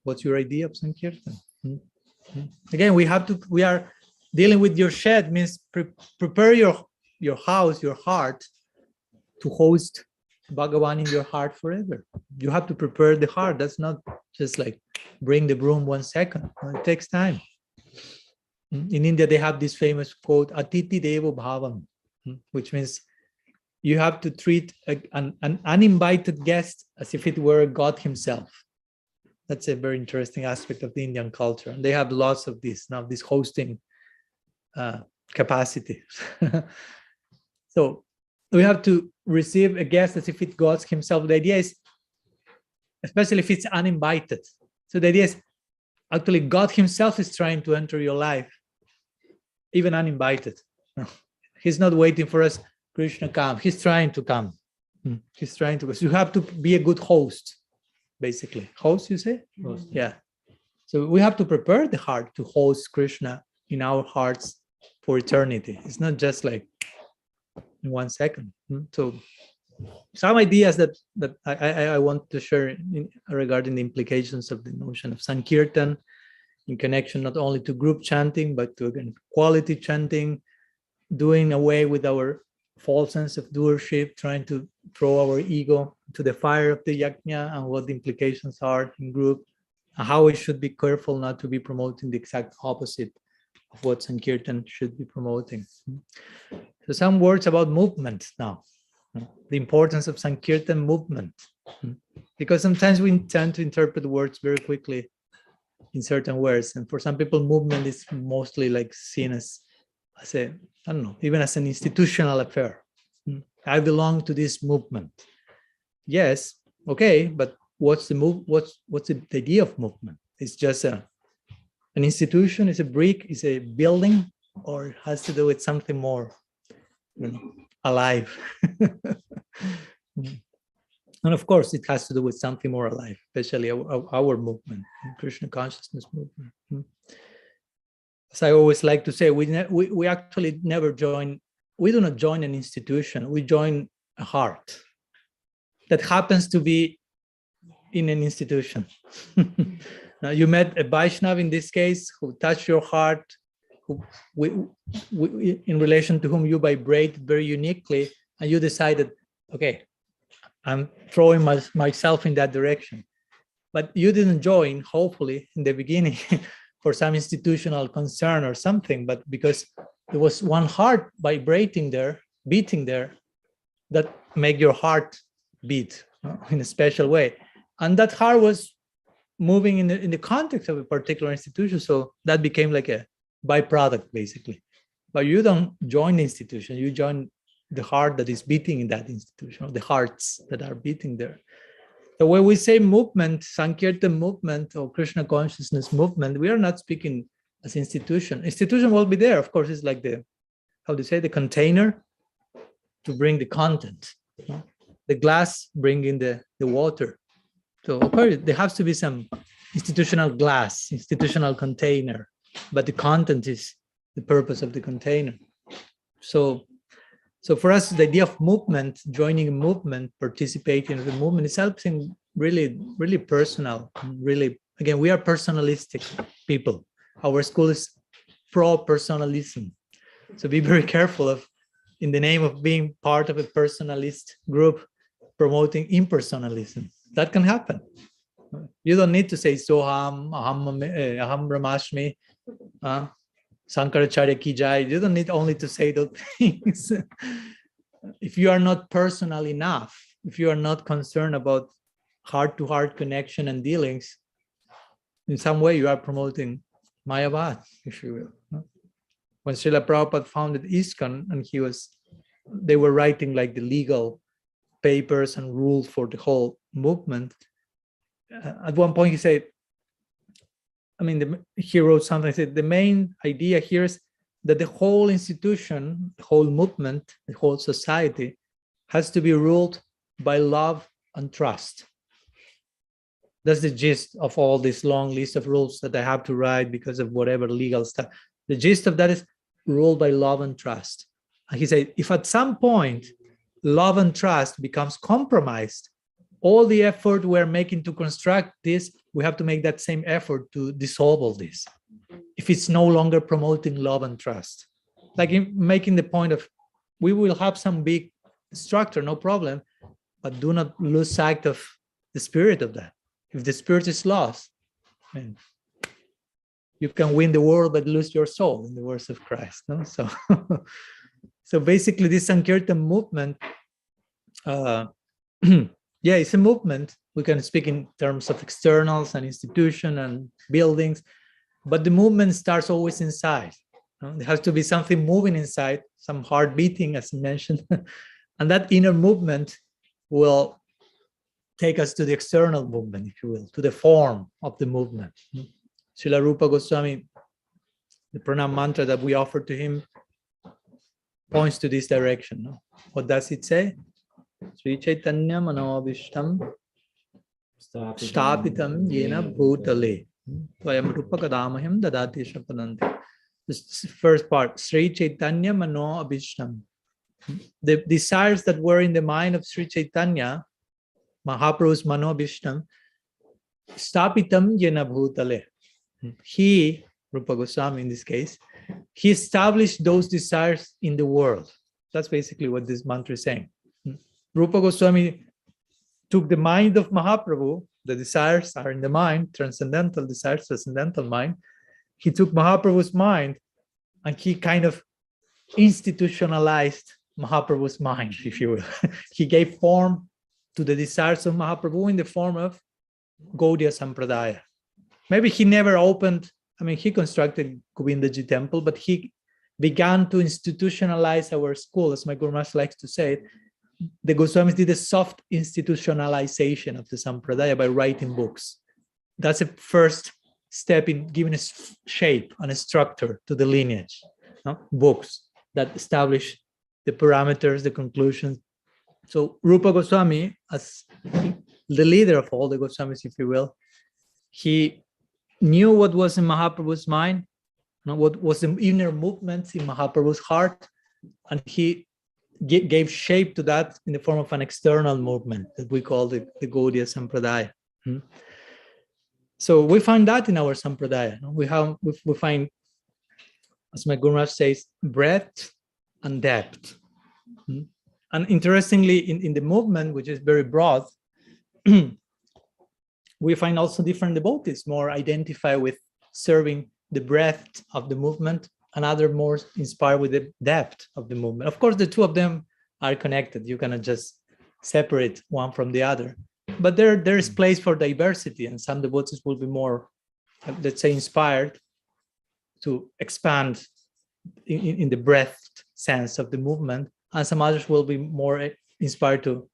What's your idea of Sankirtan? Again, we are dealing with your shed, means prepare your house, your heart, to host Bhagavan in your heart forever. You have to prepare the heart. That's not just like bring the broom 1 second. It takes time. In India, they have this famous quote, Atiti Devo Bhavam, which means you have to treat an uninvited guest as if it were God himself. That's a very interesting aspect of the Indian culture. And they have lots of this now, this hosting capacity. So we have to receive a guest as if it's God himself. The idea is, especially if it's uninvited. So the idea is actually God himself is trying to enter your life, even uninvited. He's not waiting for us, Krishna come. He's trying to come. He's trying to. So you have to be a good host, basically. Host, you say? Host. Yeah. So we have to prepare the heart to host Krishna in our hearts for eternity. It's not just like in 1 second. So some ideas that I want to share regarding the implications of the notion of Sankirtan in connection not only to group chanting, but to, again, quality chanting, doing away with our false sense of doership, trying to throw our ego to the fire of the yajna and what the implications are in group, and how we should be careful not to be promoting the exact opposite of what Sankirtan should be promoting. So some words about movement now, the importance of Sankirtan movement, because sometimes we tend to interpret words very quickly in certain words, and for some people movement is mostly like seen as a, I don't know, even as an institutional affair. I belong to this movement. Yes, okay, but what's the idea of movement? It's just an institution, it's a brick, it's a building, or it has to do with something more, alive. And of course, it has to do with something more alive, especially our movement, Krishna consciousness movement. As I always like to say, we actually never join, we do not join an institution, we join a heart that happens to be in an institution. Now, you met a Vaishnava in this case who touched your heart, who in relation to whom you vibrate very uniquely, and you decided, okay, I'm throwing myself in that direction. But you didn't join, hopefully, in the beginning for some institutional concern or something, but because there was one heart vibrating there, beating there, that made your heart beat in a special way. And that heart was moving in the context of a particular institution. So that became like a byproduct, basically. But you don't join the institution, you join the heart that is beating in that institution, or the hearts that are beating there. So when we say movement, Sankirtan movement or Krishna consciousness movement, we are not speaking as institution. Institution will be there, of course. It's like the, how do you say, the container to bring the content, the glass bringing the water. So of course there has to be some institutional glass, institutional container, but the content is the purpose of the container. So for us, the idea of movement, joining a movement, participating in the movement is something really, really personal. Really, again, we are personalistic people. Our school is pro-personalism. So be very careful of, in the name of being part of a personalist group, promoting impersonalism. That can happen. You don't need to say Soham, Aham Brahmasmi, Sankaracharya ki jai. You don't need only to say those things. If you are not personal enough, if you are not concerned about heart-to-heart connection and dealings, in some way you are promoting Mayavad, if you will. When Srila Prabhupada founded ISKCON, and they were writing like the legal papers and rules for the whole movement. At one point he said, he wrote something, he said, the main idea here is that the whole institution, the whole movement, the whole society has to be ruled by love and trust. That's the gist of all this long list of rules that I have to write because of whatever legal stuff. The gist of that is ruled by love and trust. And he said, if at some point love and trust becomes compromised, all the effort we're making to construct this, we have to make that same effort to dissolve all this. If it's no longer promoting love and trust, like making the point of, we will have some big structure, no problem, but do not lose sight of the spirit of that. If the spirit is lost, you can win the world but lose your soul, in the words of Christ. No? So basically this Sankirtan movement yeah, it's a movement. We can speak in terms of externals and institution and buildings, but the movement starts always inside. There has to be something moving inside, some heart beating, as you mentioned, and that inner movement will take us to the external movement, if you will, to the form of the movement. Srila Rupa Goswami, the pranam mantra that we offer to him, points to this direction. No? What does it say? Sri Chaitanya Manavishtam Stapitam Yena Bhutale Tvayam Rupa Kadamahim Dadati Shapadanti. This first part, Sri Chaitanya Manavishtam. The desires that were in the mind of Sri Chaitanya, Mahaprabhu's Manavishtam, Stapitam Yena Bhutale. He, Rupa Goswami in this case, he established those desires in the world. That's basically what this mantra is saying. Rupa Goswami took the mind of Mahaprabhu, the desires are in the mind, transcendental desires, transcendental mind. He took Mahaprabhu's mind and he kind of institutionalized Mahaprabhu's mind, if you will. He gave form to the desires of Mahaprabhu in the form of Gaudiya Sampradaya. Maybe he never opened, he constructed Govindaji temple, but he began to institutionalize our school, as my Guru Maharaj likes to say. The Goswamis did a soft institutionalization of the Sampradaya by writing books. That's a first step in giving a shape and a structure to the lineage. Books that establish the parameters, the conclusions. So Rupa Goswami, as the leader of all the Goswamis, if you will, he knew what was in Mahaprabhu's mind, what was the inner movements in Mahaprabhu's heart, and he gave shape to that in the form of an external movement that we call the Gaudiya Sampradaya. So we find that in our Sampradaya. We find, as my Guru Maharaj says, breadth and depth. And interestingly, in the movement, which is very broad, we find also different devotees more identified with serving the breadth of the movement, and other more inspired with the depth of the movement. Of course, the two of them are connected. You cannot just separate one from the other. But there is place for diversity, and some devotees will be more, let's say, inspired to expand in the breadth sense of the movement, and some others will be more inspired to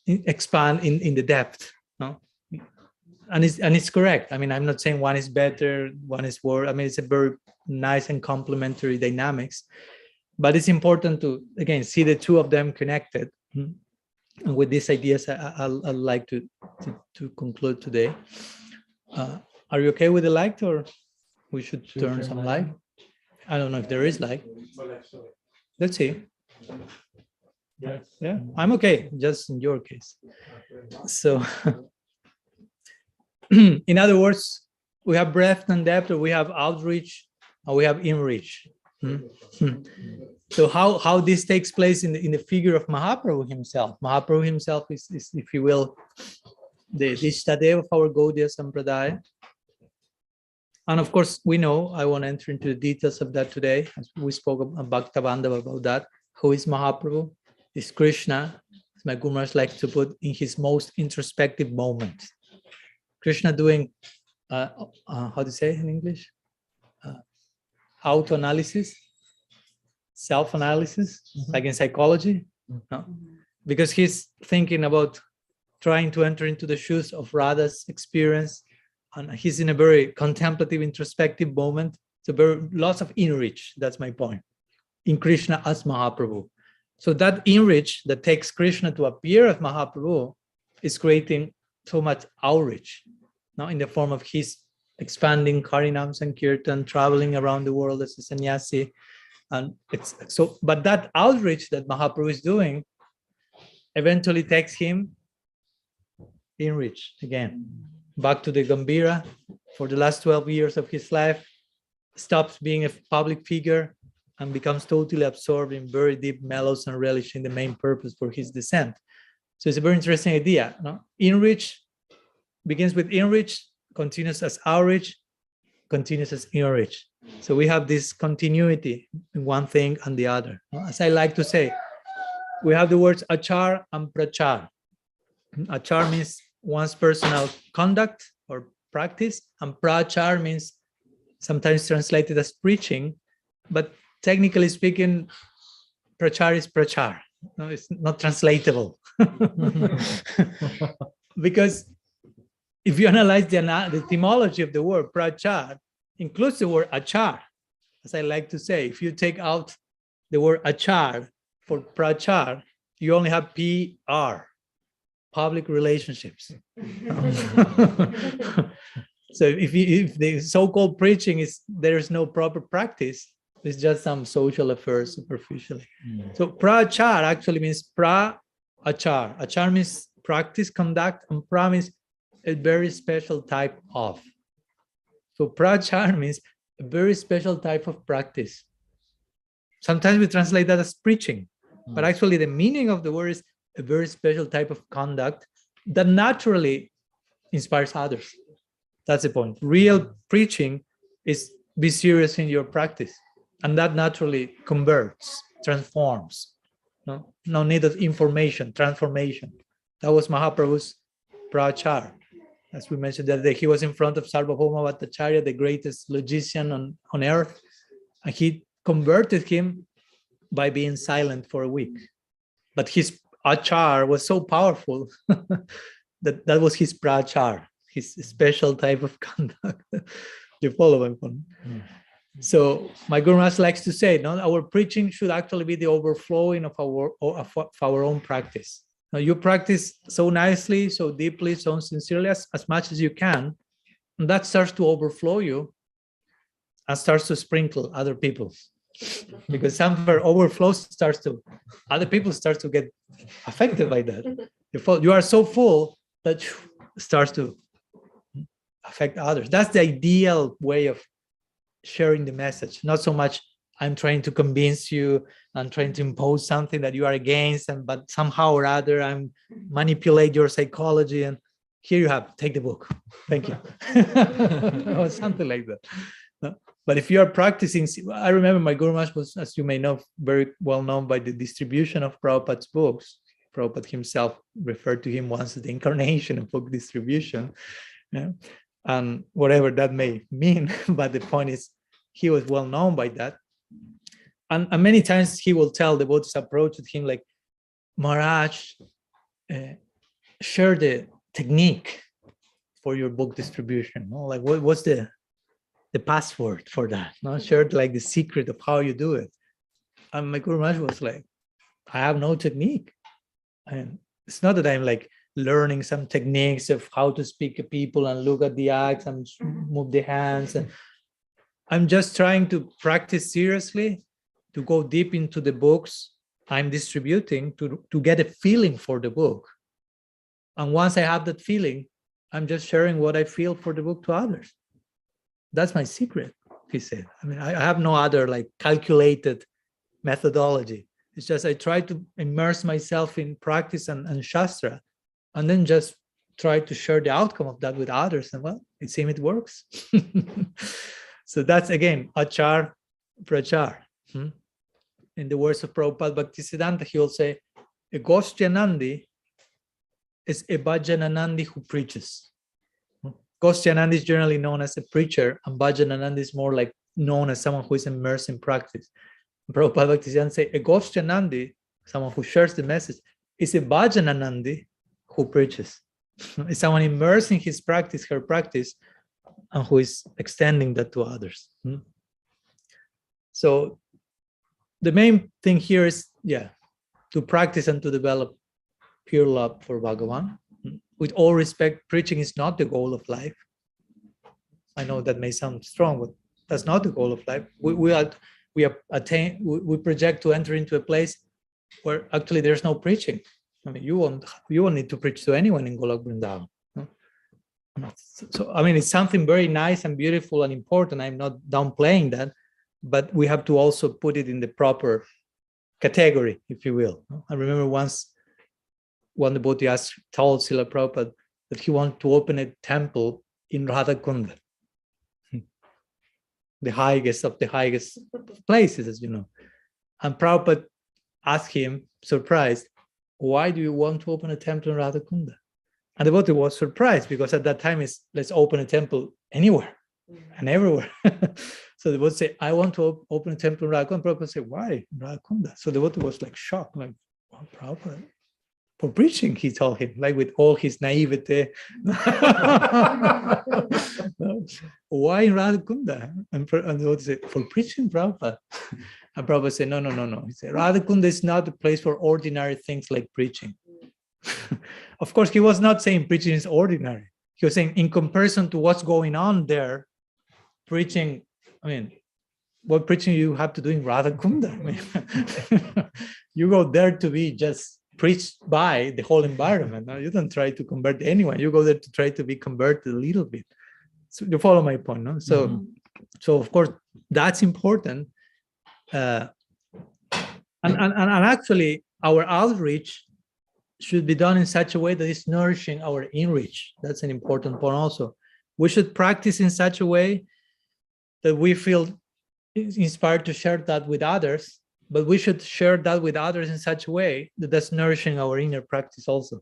expand in the depth. And it's correct. I'm not saying one is better, one is worse. It's a very nice and complementary dynamics, but it's important to, again, see the two of them connected. And with these ideas, I'd like to conclude today. Are you okay with the light, or we should turn some light? I don't know if there is light. Let's see. Yeah, I'm okay, just in your case. So, in other words, we have breadth and depth, or we have outreach, or we have inreach. So how this takes place in the figure of Mahaprabhu himself. Mahaprabhu himself is, if you will, the Ishtadeva of our Gaudiya Sampradaya. And of course, we know, I won't enter into the details of that today, as we spoke about Bhaktabandhava about that. Who is Mahaprabhu? Is Krishna, as my Guru Maharaj likes to put, in his most introspective moment. Krishna doing, how to say in English? Auto-analysis, self-analysis, like in psychology. No? Because he's thinking about trying to enter into the shoes of Radha's experience, and he's in a very contemplative, introspective moment. So lots of inreach, that's my point, in Krishna as Mahaprabhu. So that inreach that takes Krishna to appear as Mahaprabhu is creating so much outreach, in the form of his expanding Harinam Sankirtan, traveling around the world as a sannyasi. And it's so, but that outreach that Mahaprabhu is doing eventually takes him inreach again, back to the Gambhira for the last 12 years of his life, stops being a public figure and becomes totally absorbed in very deep mellows and relish in the main purpose for his descent. So it's a very interesting idea. Inreach begins with inreach, continues as outreach, continues as inreach. So we have this continuity in one thing and the other. As I like to say, we have the words achar and prachar. Achar means one's personal conduct or practice, and prachar means sometimes translated as preaching, but technically speaking, prachar is prachar. No, it's not translatable. Because if you analyze the etymology of the word prachar, includes the word achar, as I like to say. If you take out the word achar for prachar, you only have PR, public relationships. So if the so-called preaching is there's no proper practice, it's just some social affairs superficially. So prachar actually means pra-achar. Achar means practice, conduct, and pra means a very special type of. So prachar means a very special type of practice. Sometimes we translate that as preaching, but actually the meaning of the word is a very special type of conduct that naturally inspires others. That's the point. Real preaching is be serious in your practice, and that naturally converts, transforms. No need of information, transformation. That was Mahaprabhu's prachar. As we mentioned that day, he was in front of Sarvabhauma Bhattacharya, the greatest logician on earth, and he converted him by being silent for a week. But his achar was so powerful that was his prachar, his special type of conduct. You follow him? So my Guru Maharaj likes to say, no, our preaching should actually be the overflowing of our own practice. Now, you practice so nicely, so deeply, so sincerely, as much as you can, and that starts to overflow you and starts to sprinkle other people. Because somewhere overflows other people start to get affected by that. You are so full that starts to affect others. That's the ideal way of sharing the message. Not so much I'm trying to convince you, I'm trying to impose something that you are against, but somehow or other I'm manipulate your psychology, and here you have, take the book. Thank you. Or something like that. No? But if you are practicing, I remember my Guru Maharaj was, as you may know, very well known by the distribution of Prabhupada's books. Prabhupada himself referred to him once as the incarnation of book distribution. Yeah? And whatever that may mean, but the point is, he was well known by that. And many times he will tell devotees approach with him like, Maharaj, share the technique for your book distribution. No? Like, what's the password for that? No? Share like the secret of how you do it. And my Guru Maharaj was like, I have no technique. And it's not that I'm like learning some techniques of how to speak to people and look at the eyes and move the hands. And I'm just trying to practice seriously, to go deep into the books I'm distributing, to get a feeling for the book. And once I have that feeling, I'm just sharing what I feel for the book to others. That's my secret, he said. I mean, I have no other like calculated methodology. It's just I try to immerse myself in practice and Shastra, and then just try to share the outcome of that with others. And well, it seems it works. So that's again, achar, prachar. In the words of Prabhupada Bhaktisiddhanta, he will say, a Goshtyanandi is a Bhajananandi who preaches. Goshtyanandi is generally known as a preacher, and Bhajananandi is more like known as someone who is immersed in practice. Prabhupada Bhaktisiddhanta say, a Goshtyanandi, someone who shares the message, is a Bhajananandi who preaches. It's someone immersed in his practice, her practice, and who is extending that to others. So the main thing here is, to practice and to develop pure love for Bhagavan. With all respect, preaching is not the goal of life. I know that may sound strong, but that's not the goal of life. We project to enter into a place where actually there's no preaching. I mean, you won't need to preach to anyone in Golok Vrindavan. So I mean, it's something very nice and beautiful and important. I'm not downplaying that, but we have to also put it in the proper category, if you will. I remember once one devotee told Srila Prabhupada that he wanted to open a temple in Radhakunda, the highest of the highest places, as you know. And Prabhupada asked him, surprised, why do you want to open a temple in Radhakunda? And the devotee was surprised because at that time it's let's open a temple anywhere and everywhere. So the devotee say, I want to open a temple in Radhakunda. Prabhupada said, why Radhakunda? So the devotee was like shocked, like, well, Prabhupada, for preaching, he told him, like with all his naivete. Why in Radhakunda? And the devotee said, for preaching, Prabhupada. And Prabhupada said, no. He said, Radhakunda is not a place for ordinary things like preaching. Of course, he was not saying preaching is ordinary. He was saying in comparison to what's going on there, preaching, I mean, what preaching you have to do in Radhakunda? I mean, you go there to be just preached by the whole environment. No? You don't try to convert anyone. You go there to try to be converted a little bit. So you follow my point, no? So, so of course, that's important. And actually, our outreach should be done in such a way that it's nourishing our inreach. That's an important point also. We should practice in such a way that we feel inspired to share that with others, but we should share that with others in such a way that that's nourishing our inner practice also.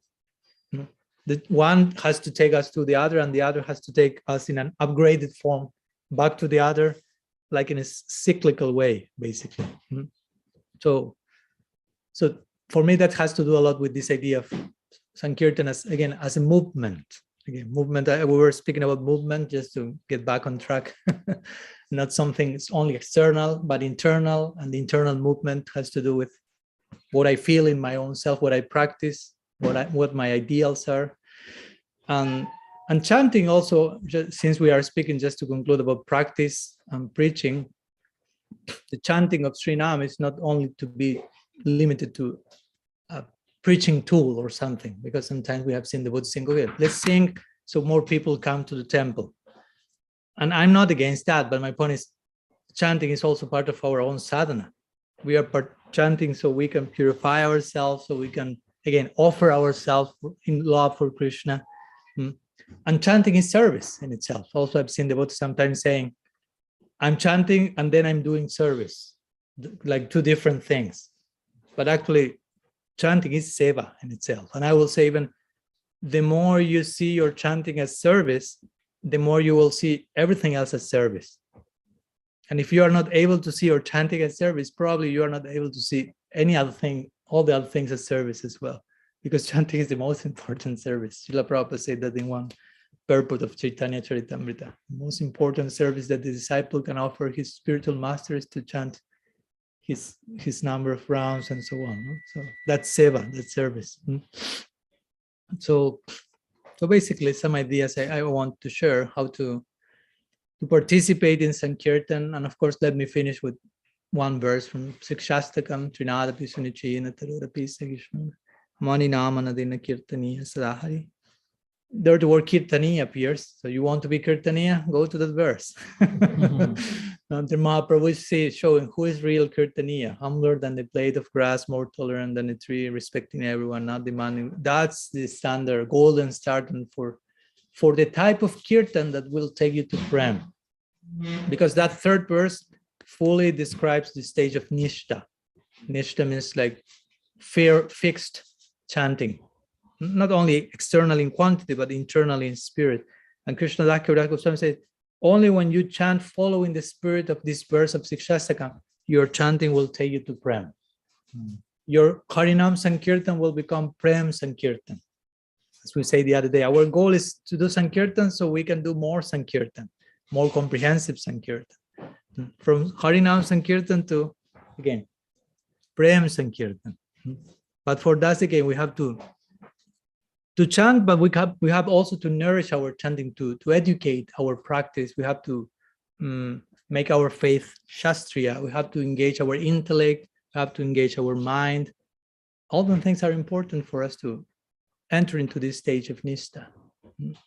The one has to take us to the other, and the other has to take us in an upgraded form back to the other, like in a cyclical way, basically. So for me, that has to do a lot with this idea of Sankirtan as, again, as a movement. Again, movement, we were speaking about movement just to get back on track. Not something that's only external, but internal. And the internal movement has to do with what I feel in my own self, what I practice, what my ideals are. And chanting also, since we are speaking, just to conclude, about practice and preaching, the chanting of Srinam is not only to be limited to a preaching tool or something, because sometimes we have seen the Buddha saying, okay, let's sing so more people come to the temple. And I'm not against that, but my point is chanting is also part of our own sadhana. We are chanting so we can purify ourselves, so we can, again, offer ourselves in love for Krishna. And chanting is service in itself. Also, I've seen the Buddha sometimes saying, I'm chanting and then I'm doing service, like two different things. But actually, chanting is seva in itself. And I will say, even the more you see your chanting as service, the more you will see everything else as service. And if you are not able to see your chanting as service, probably you are not able to see any other thing, all the other things as service as well, because chanting is the most important service. Srila Prabhupada said that in one purport of Chaitanya Charitamrita. The most important service that the disciple can offer his spiritual master is to chant his number of rounds and so on. No? So that's seva, that's service. So basically, some ideas I want to share how to participate in Sankirtan. And of course, let me finish with one verse from Sikshastakam, Trinadapi Sunichina Tarudapi Sagishma Mani Namanadina Kirtaniya Sadahari. There the word Kirtaniya appears. So you want to be Kirtaniya? Go to that verse. The Mahaprabhu is showing who is real Kirtaniya, humbler than the blade of grass, more tolerant than a tree, respecting everyone, not demanding. That's the standard, golden standard for the type of kirtan that will take you to Prem. Because that third verse fully describes the stage of Nishta. Nishta means like fixed chanting. Not only externally in quantity, but internally in spirit. And Krishna Dakya Goswami says, only when you chant following the spirit of this verse of Sikshastakam, your chanting will take you to Prem. Your Harinam Sankirtan will become Prem Sankirtan. As we say the other day, our goal is to do Sankirtan so we can do more Sankirtan, more comprehensive Sankirtan. From Harinam Sankirtan to, again, Prem Sankirtan. But for that, again, we have to chant, but we have also to nourish our chanting, to educate our practice. We have to make our faith shastriya. We have to engage our intellect. We have to engage our mind. All the things are important for us to enter into this stage of nishta.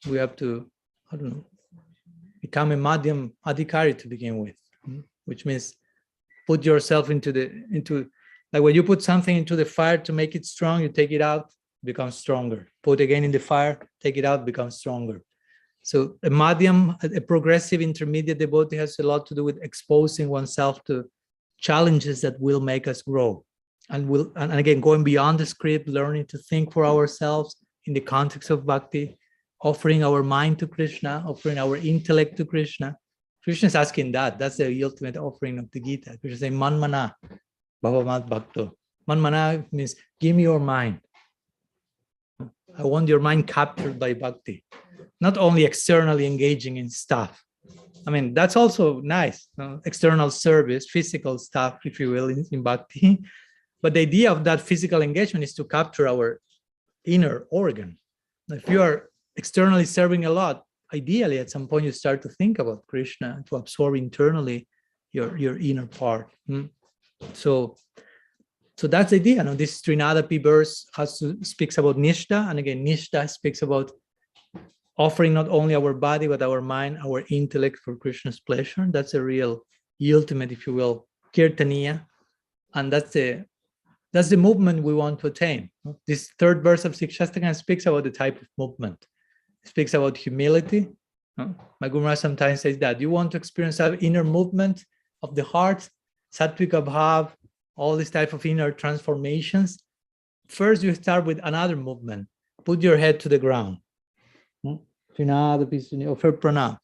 We have to, become a madhyam adhikari to begin with, which means put yourself into like when you put something into the fire to make it strong, you take it out, becomes stronger. Put again in the fire, take it out, becomes stronger. So a madhyam, a progressive intermediate devotee has a lot to do with exposing oneself to challenges that will make us grow. And again, going beyond the script, learning to think for ourselves, in the context of bhakti, offering our mind to Krishna, offering our intellect to Krishna. Krishna is asking that. That's the ultimate offering of the Gita. Krishna is saying, Manmana, Bhavamat Bhakto. Manmana means, give me your mind. I want your mind captured by bhakti. Not only externally engaging in stuff. I mean, that's also nice. External service, physical stuff, if you will, in bhakti. But the idea of that physical engagement is to capture our inner organ. If you are externally serving a lot, ideally at some point you start to think about Krishna, to absorb internally your inner part. So that's the idea. This Trinadapi verse speaks about Nishta, and again, Nishta speaks about offering not only our body but our mind, our intellect for Krishna's pleasure. That's a real ultimate, if you will, kirtaniya, and that's the movement we want to attain. This third verse of Sikshastakam speaks about the type of movement. It speaks about humility. My Guru Maharaj sometimes says that you want to experience an inner movement of the heart, sattvika bhav, all these type of inner transformations. First, you start with another movement. Put your head to the ground. Pranam.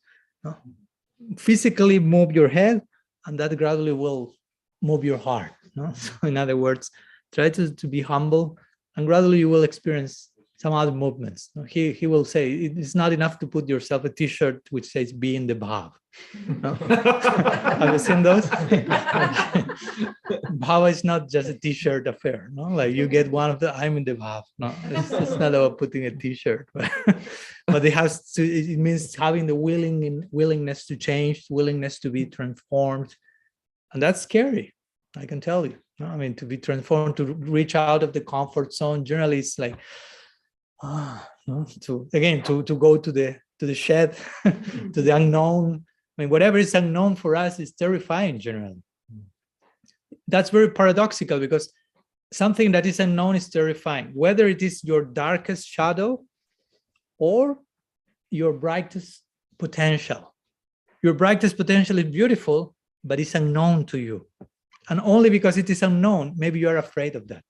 Physically move your head, and that gradually will move your heart. So in other words, try to be humble, and gradually you will experience some other movements. He will say, it's not enough to put yourself a t-shirt which says be in the bhav. Have you seen those? Bhava is not just a t-shirt affair. Like you get one of the, I'm in the bhav. No, it's not about putting a t-shirt. But it means having the willingness to change, willingness to be transformed. And that's scary, I can tell you. I mean, to be transformed, to reach out of the comfort zone, generally it's like, to go to the shed, to the unknown. I mean, whatever is unknown for us is terrifying generally. That's very paradoxical, because something that is unknown is terrifying, whether it is your darkest shadow or your brightest potential. Your brightest potential is beautiful, but it's unknown to you. And only because it is unknown, maybe you are afraid of that.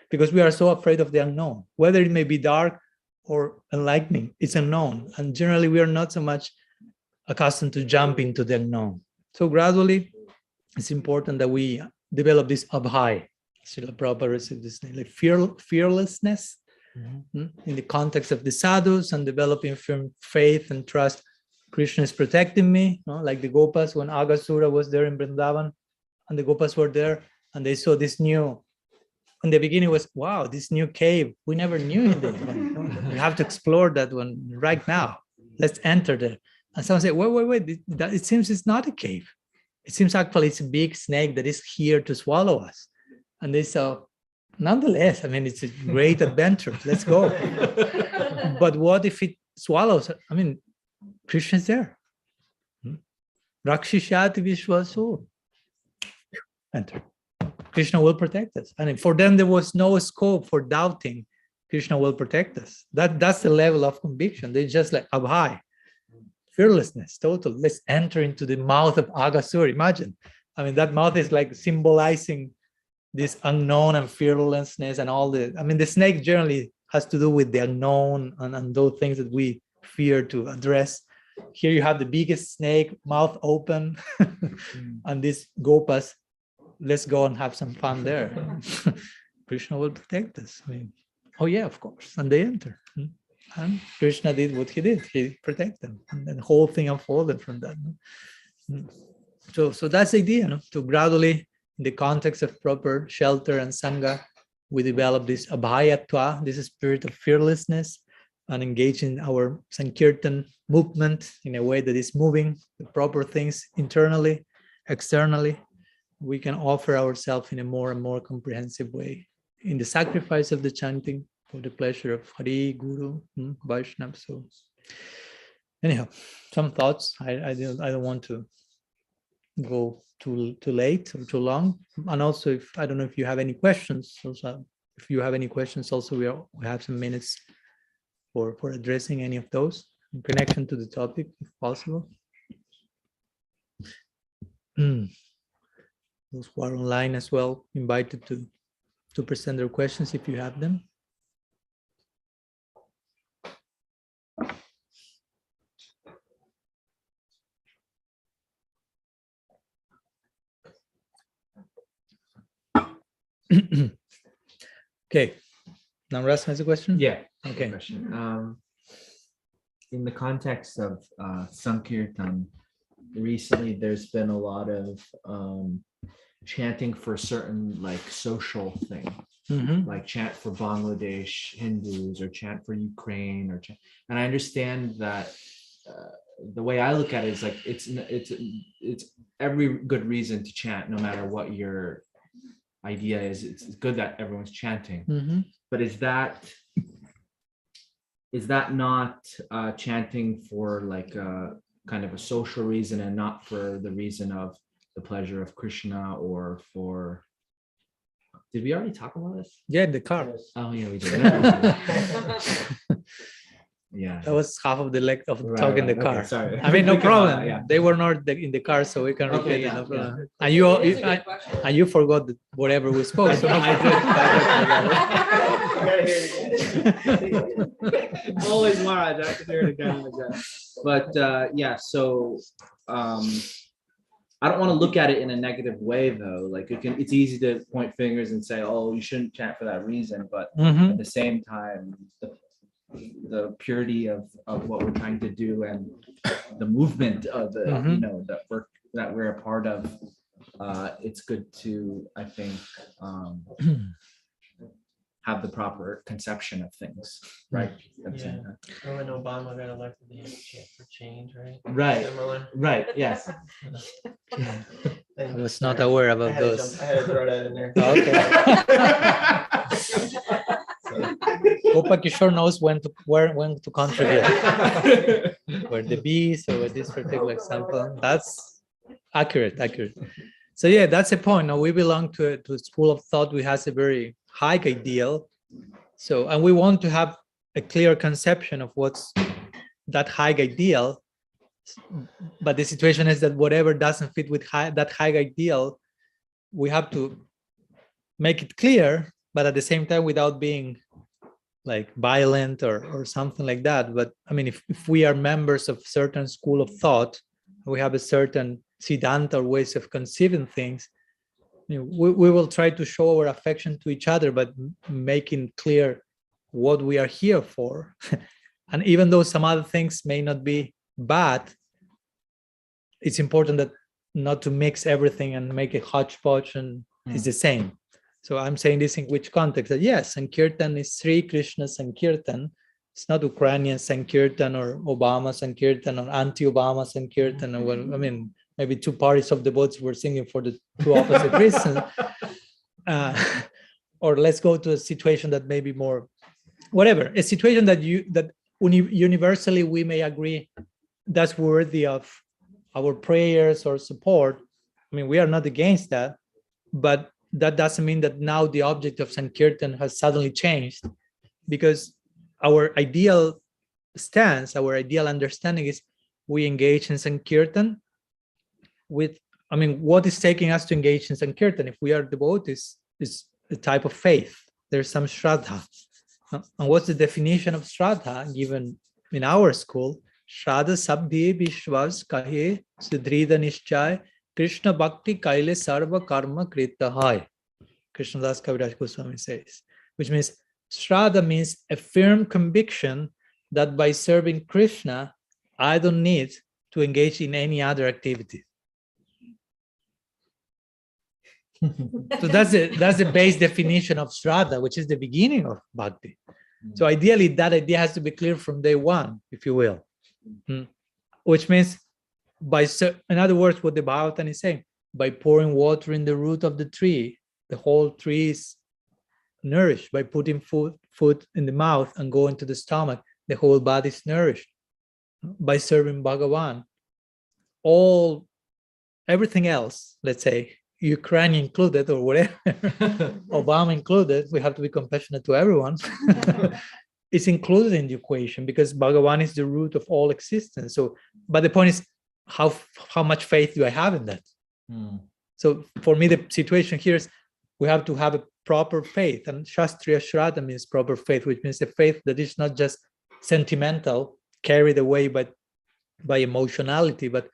Because we are so afraid of the unknown, whether it may be dark or enlightening, it's unknown. And generally, we are not so much accustomed to jump into the unknown. So gradually, it's important that we develop this abhai. Srila Prabhupada received this name, like fearlessness in the context of the sadhus, and developing firm faith and trust. Krishna is protecting me, like the Gopas, when Agasura was there in Vrindavan, and the Gopas were there, and they saw this new. In the beginning was, wow, this new cave. We never knew it. We have to explore that one right now. Let's enter there. And someone said, wait. It seems it's not a cave. It seems actually it's a big snake that is here to swallow us. And they saw, nonetheless, I mean, it's a great adventure. Let's go. But what if it swallows? I mean, Krishna's there. Rakshishati Vishwasu. Enter. Krishna will protect us. And for them, there was no scope for doubting Krishna will protect us. That's the level of conviction. They just like abhai, fearlessness, total. Let's enter into the mouth of Agasura. Imagine. I mean, that mouth is like symbolizing this unknown and fearlessness and all the, I mean, the snake generally has to do with the unknown and those things that we fear to address. Here you have the biggest snake, mouth open, and these gopas. Let's go and have some fun there. Krishna will protect us. I mean, oh yeah, of course. And they enter. And Krishna did what he did. He protected them. And then the whole thing unfolded from that. So that's the idea, to gradually, in the context of proper shelter and sangha, we develop this abhayatva, this spirit of fearlessness, and engage in our Sankirtan movement in a way that is moving the proper things internally, externally. We can offer ourselves in a more and more comprehensive way in the sacrifice of the chanting for the pleasure of Hari, Guru, Vaishnava. So anyhow, some thoughts. I don't want to go too late or too long. And also, if I don't know if you have any questions. Also, if you have any questions, also we have some minutes for addressing any of those in connection to the topic, if possible. Those who are online as well, invited to present their questions if you have them. Okay. Now Russ has a question? Yeah. Okay. Good question. In the context of Sankirtan, recently there's been a lot of chanting for certain like social thing, Mhm. like chant for Bangladesh Hindus or chant for Ukraine or chant, and I understand that the way I look at it is like it's every good reason to chant no matter what your idea is. It's good that everyone's chanting, Mhm. but is that not chanting for like a kind of a social reason and not for the reason of the pleasure of Krishna or for, did we already talk about this? Yeah, the car. Oh yeah, we did. Yeah. That was half of the leg of Right, talk in the right, okay, car. sorry. I mean, no Think about problem. it, yeah. They were not in the car, so we can Okay, repeat it. yeah, No problem. yeah. And and you forgot whatever we spoke. So no I did. problem. Always Maharaj, I have to hear it again and again. But yeah, so I don't want to look at it in a negative way though. Like it's easy to point fingers and say, oh, you shouldn't chant for that reason. But Mhm. at the same time, the purity of what we're trying to do and the movement of the, Mhm. that we're a part of, it's good to, I think, have the proper conception of things, right? At the same Yeah. time. Or when Obama got elected, he had to chant for change, right? Right, Similar. right, yes. I was not aware about those. I had to throw that in there. Okay. Gopa Kishore knows when to contribute. Where the bees or with this particular example. That's accurate. So yeah, that's a point. Now we belong to a school of thought which has a very high ideal. So, and we want to have a clear conception of what's that high ideal. But the situation is that whatever doesn't fit with that high ideal, we have to make it clear, but at the same time without being like violent or something like that. But I mean, if we are members of certain school of thought, we have a certain siddhanta or ways of conceiving things, we will try to show our affection to each other, but making clear what we are here for. And even though some other things may not be bad, it's important that not to mix everything and make a hodgepodge and it's the same. So I'm saying this in which context? That yes, Sankirtan is Sri Krishna Sankirtan. It's not Ukrainian Sankirtan or Obama Sankirtan or anti-Obama Sankirtan. Or, well, I mean, maybe two parties of the boats were singing for the two opposite reasons. Or let's go to a situation that may be more, whatever, a situation that universally we may agree that's worthy of our prayers or support. I mean, we are not against that, but that doesn't mean that now the object of Sankirtan has suddenly changed, because our ideal stance, our ideal understanding is we engage in Sankirtan with, I mean, what is taking us to engage in Sankirtan? If we are devotees, is a type of faith. There's some Shraddha. And what's the definition of Shraddha given in our school? Shraddha sabdhi vishwas kahe siddhrida nishchay Krishna bhakti kaile sarva karma krita hai. Krishnadas Kaviraj Goswami says, which means Shraddha means a firm conviction that by serving Krishna, I don't need to engage in any other activity. So that's the base definition of Shraddha, which is the beginning of bhakti. So ideally, that idea has to be clear from day one, if you will. Which means, in other words, what the Bhagavatam is saying, by pouring water in the root of the tree, the whole tree is nourished. By putting food in the mouth and going to the stomach, the whole body is nourished. By serving Bhagavan, everything else, let's say, Ukraine included or whatever, Obama included, we have to be compassionate to everyone. It's included in the equation because Bhagavan is the root of all existence. So, but the point is, how much faith do I have in that? So for me, the situation here is we have to have a proper faith, and Shastriya Shraddha means proper faith, which means a faith that is not just sentimental, carried away by emotionality, but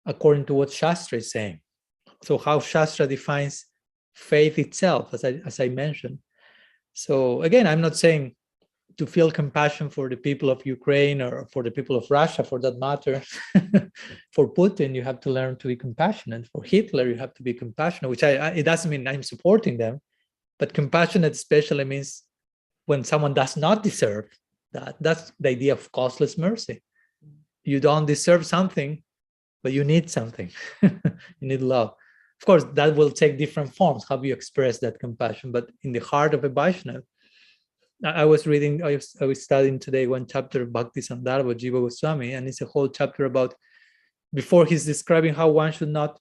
according to what Shastra is saying. So how Shastra defines faith itself, as I mentioned, So again, I'm not saying to feel compassion for the people of Ukraine or for the people of Russia, for that matter. For Putin, you have to learn to be compassionate. For Hitler, you have to be compassionate, which it doesn't mean I'm supporting them, but compassionate especially means when someone does not deserve that. That's the idea of causeless mercy. You don't deserve something, but you need something. You need love. Of course, that will take different forms, how you express that compassion. But in the heart of a Vaishnava, I was studying today one chapter of Bhakti Sandarbha, Jiva Goswami, and it's a whole chapter about, before he's describing how one should not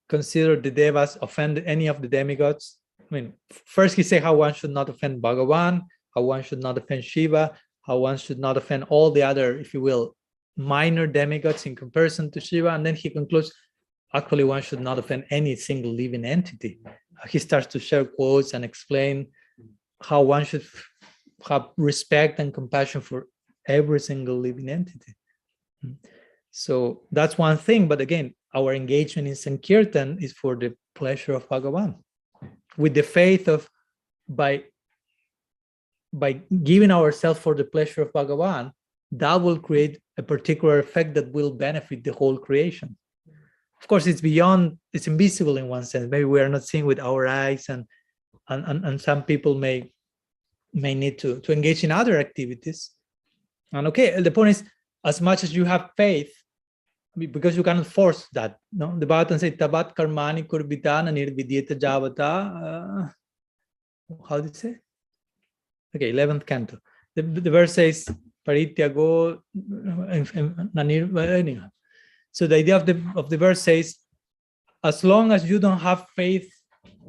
consider the devas, offend any of the demigods. I mean, first he says how one should not offend Bhagavan, how one should not offend Shiva, how one should not offend all the other, if you will, minor demigods in comparison to Shiva. And then he concludes, actually, one should not offend any single living entity. He starts to share quotes and explain how one should have respect and compassion for every single living entity. So that's one thing. But again, our engagement in Sankirtan is for the pleasure of Bhagavan, with the faith of by giving ourselves for the pleasure of Bhagavan, that will create a particular effect that will benefit the whole creation. Of course, it's beyond, it's invisible in one sense. Maybe we are not seeing with our eyes, and some people may need to engage in other activities. And okay, the point is, as much as you have faith, because you cannot force that. No, the Bhagavatam says, "Tabat karmani kurbitana nirvidyeta javata." How did it say? Okay, 11th canto. The verse says, "Parityago." So the idea of the verse says, as long as you don't have faith,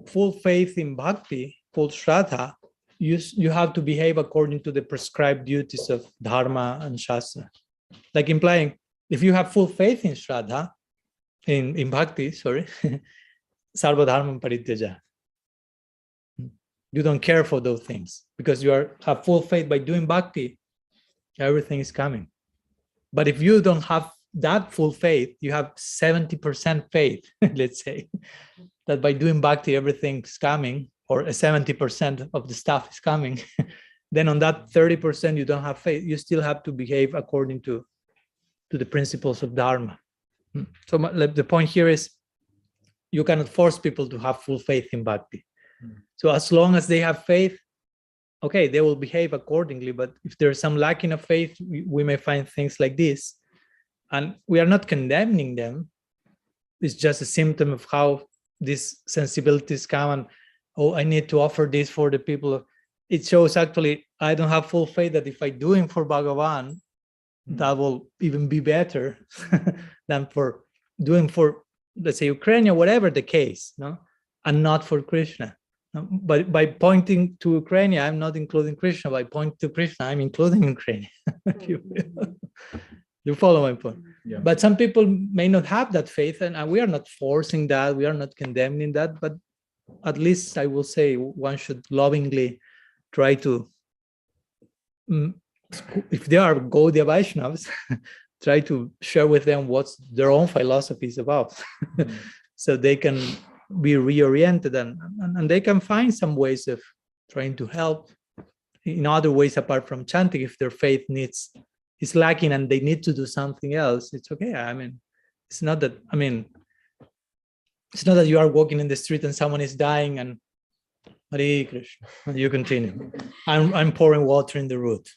full faith in bhakti, full shraddha, you have to behave according to the prescribed duties of dharma and shastra. Like implying, if you have full faith in shraddha, in bhakti, sorry, sarva dharma parityaja. You don't care for those things because you have full faith. By doing bhakti, everything is coming. But if you don't have that full faith, you have 70% faith, let's say, that by doing bhakti, everything's coming, or 70% of the stuff is coming, then on that 30% you don't have faith, you still have to behave according to the principles of dharma. So the point here is, you cannot force people to have full faith in bhakti. So as long as they have faith, okay, they will behave accordingly. But if there's some lacking of faith, we may find things like this. And we are not condemning them. It's just a symptom of how these sensibilities come and, oh, I need to offer this for the people. It shows actually, I don't have full faith that if I do it for Bhagavan, that will even be better than for doing for, let's say, Ukraine, or whatever the case, no? And not for Krishna. But by pointing to Ukraine, I'm not including Krishna. By pointing to Krishna, I'm including Ukraine. You follow my point? Yeah. But some people may not have that faith, and we are not forcing that. We are not condemning that. But at least I will say one should lovingly try to, if they are Gaudiya Vaishnavas, try to share with them what their own philosophy is about. So they can be reoriented and they can find some ways of trying to help in other ways apart from chanting. If their faith is lacking and they need to do something else, it's okay. I mean, it's not that you are walking in the street and someone is dying and Hare Krishna, you continue. I'm pouring water in the root.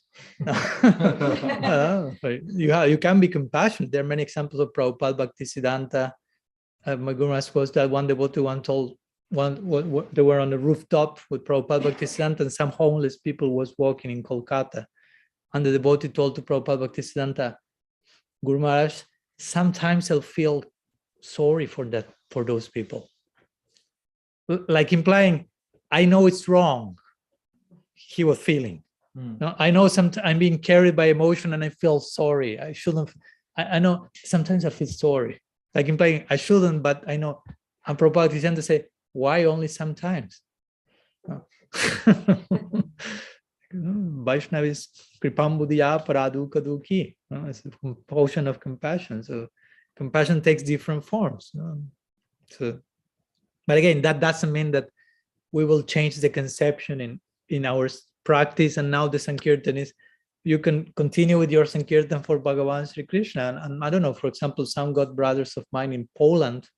You can be compassionate. There are many examples of Prabhupada Bhaktisiddhanta. My Guru Maharaj was that one devotee told they were on the rooftop with Prabhupada Bhaktisiddhanta, and some homeless people was walking in Kolkata. And the devotee told to Prabhupada Bhaktisiddhanta, Guru Maharaj, sometimes I'll feel sorry for those people. Like implying, I know it's wrong. He was feeling. No, I know sometimes I'm being carried by emotion and I feel sorry. I shouldn't. I know sometimes I feel sorry. Like implying I shouldn't, but I know. And Prabhupada Bhaktisiddhanta say, why only sometimes? Vaishnava is kripambudiya paraduka dukhi. It's a potion of compassion. So compassion takes different forms. So, but again, that doesn't mean that we will change the conception in our practice. And now the Sankirtan is, you can continue with your Sankirtan for Bhagavan Sri Krishna. And I don't know, for example, some God brothers of mine in Poland,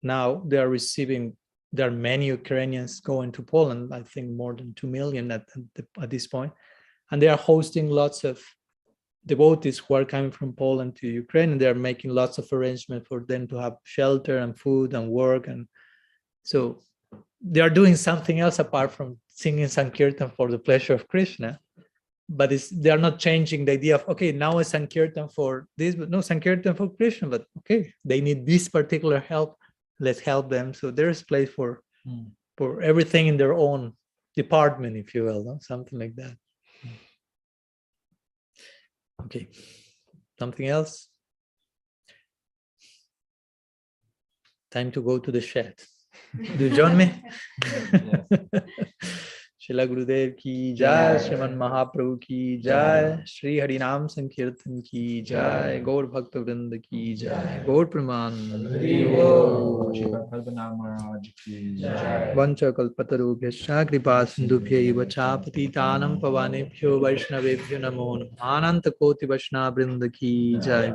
now they are receiving, there are many Ukrainians going to Poland, I think more than 2 million at this point. And they are hosting lots of devotees who are coming from Poland to Ukraine, and they are making lots of arrangements for them to have shelter and food and work. And so they are doing something else apart from singing Sankirtan for the pleasure of Krishna. But they are not changing the idea of, okay, now a Sankirtan for this, but no Sankirtan for Krishna, but okay, they need this particular help, let's help them. So there's place for everything in their own department, if you will, no? Something like that. Okay, something else? Time to go to the shed. Do you join me? Srila Gurudev ki jai, Sriman Mahaprabhu ki jai, Shri Harinam Sankirtan ki jai, Gaur Bhakta Vrinda ki jai, Gaur Praman. Vancha kalpatarubhyascha kripa sindhubhyaiva cha patitanam pavanebhyo vaishnavebhyo namo namaha. Ananta koti vaishnava vrinda ki jai.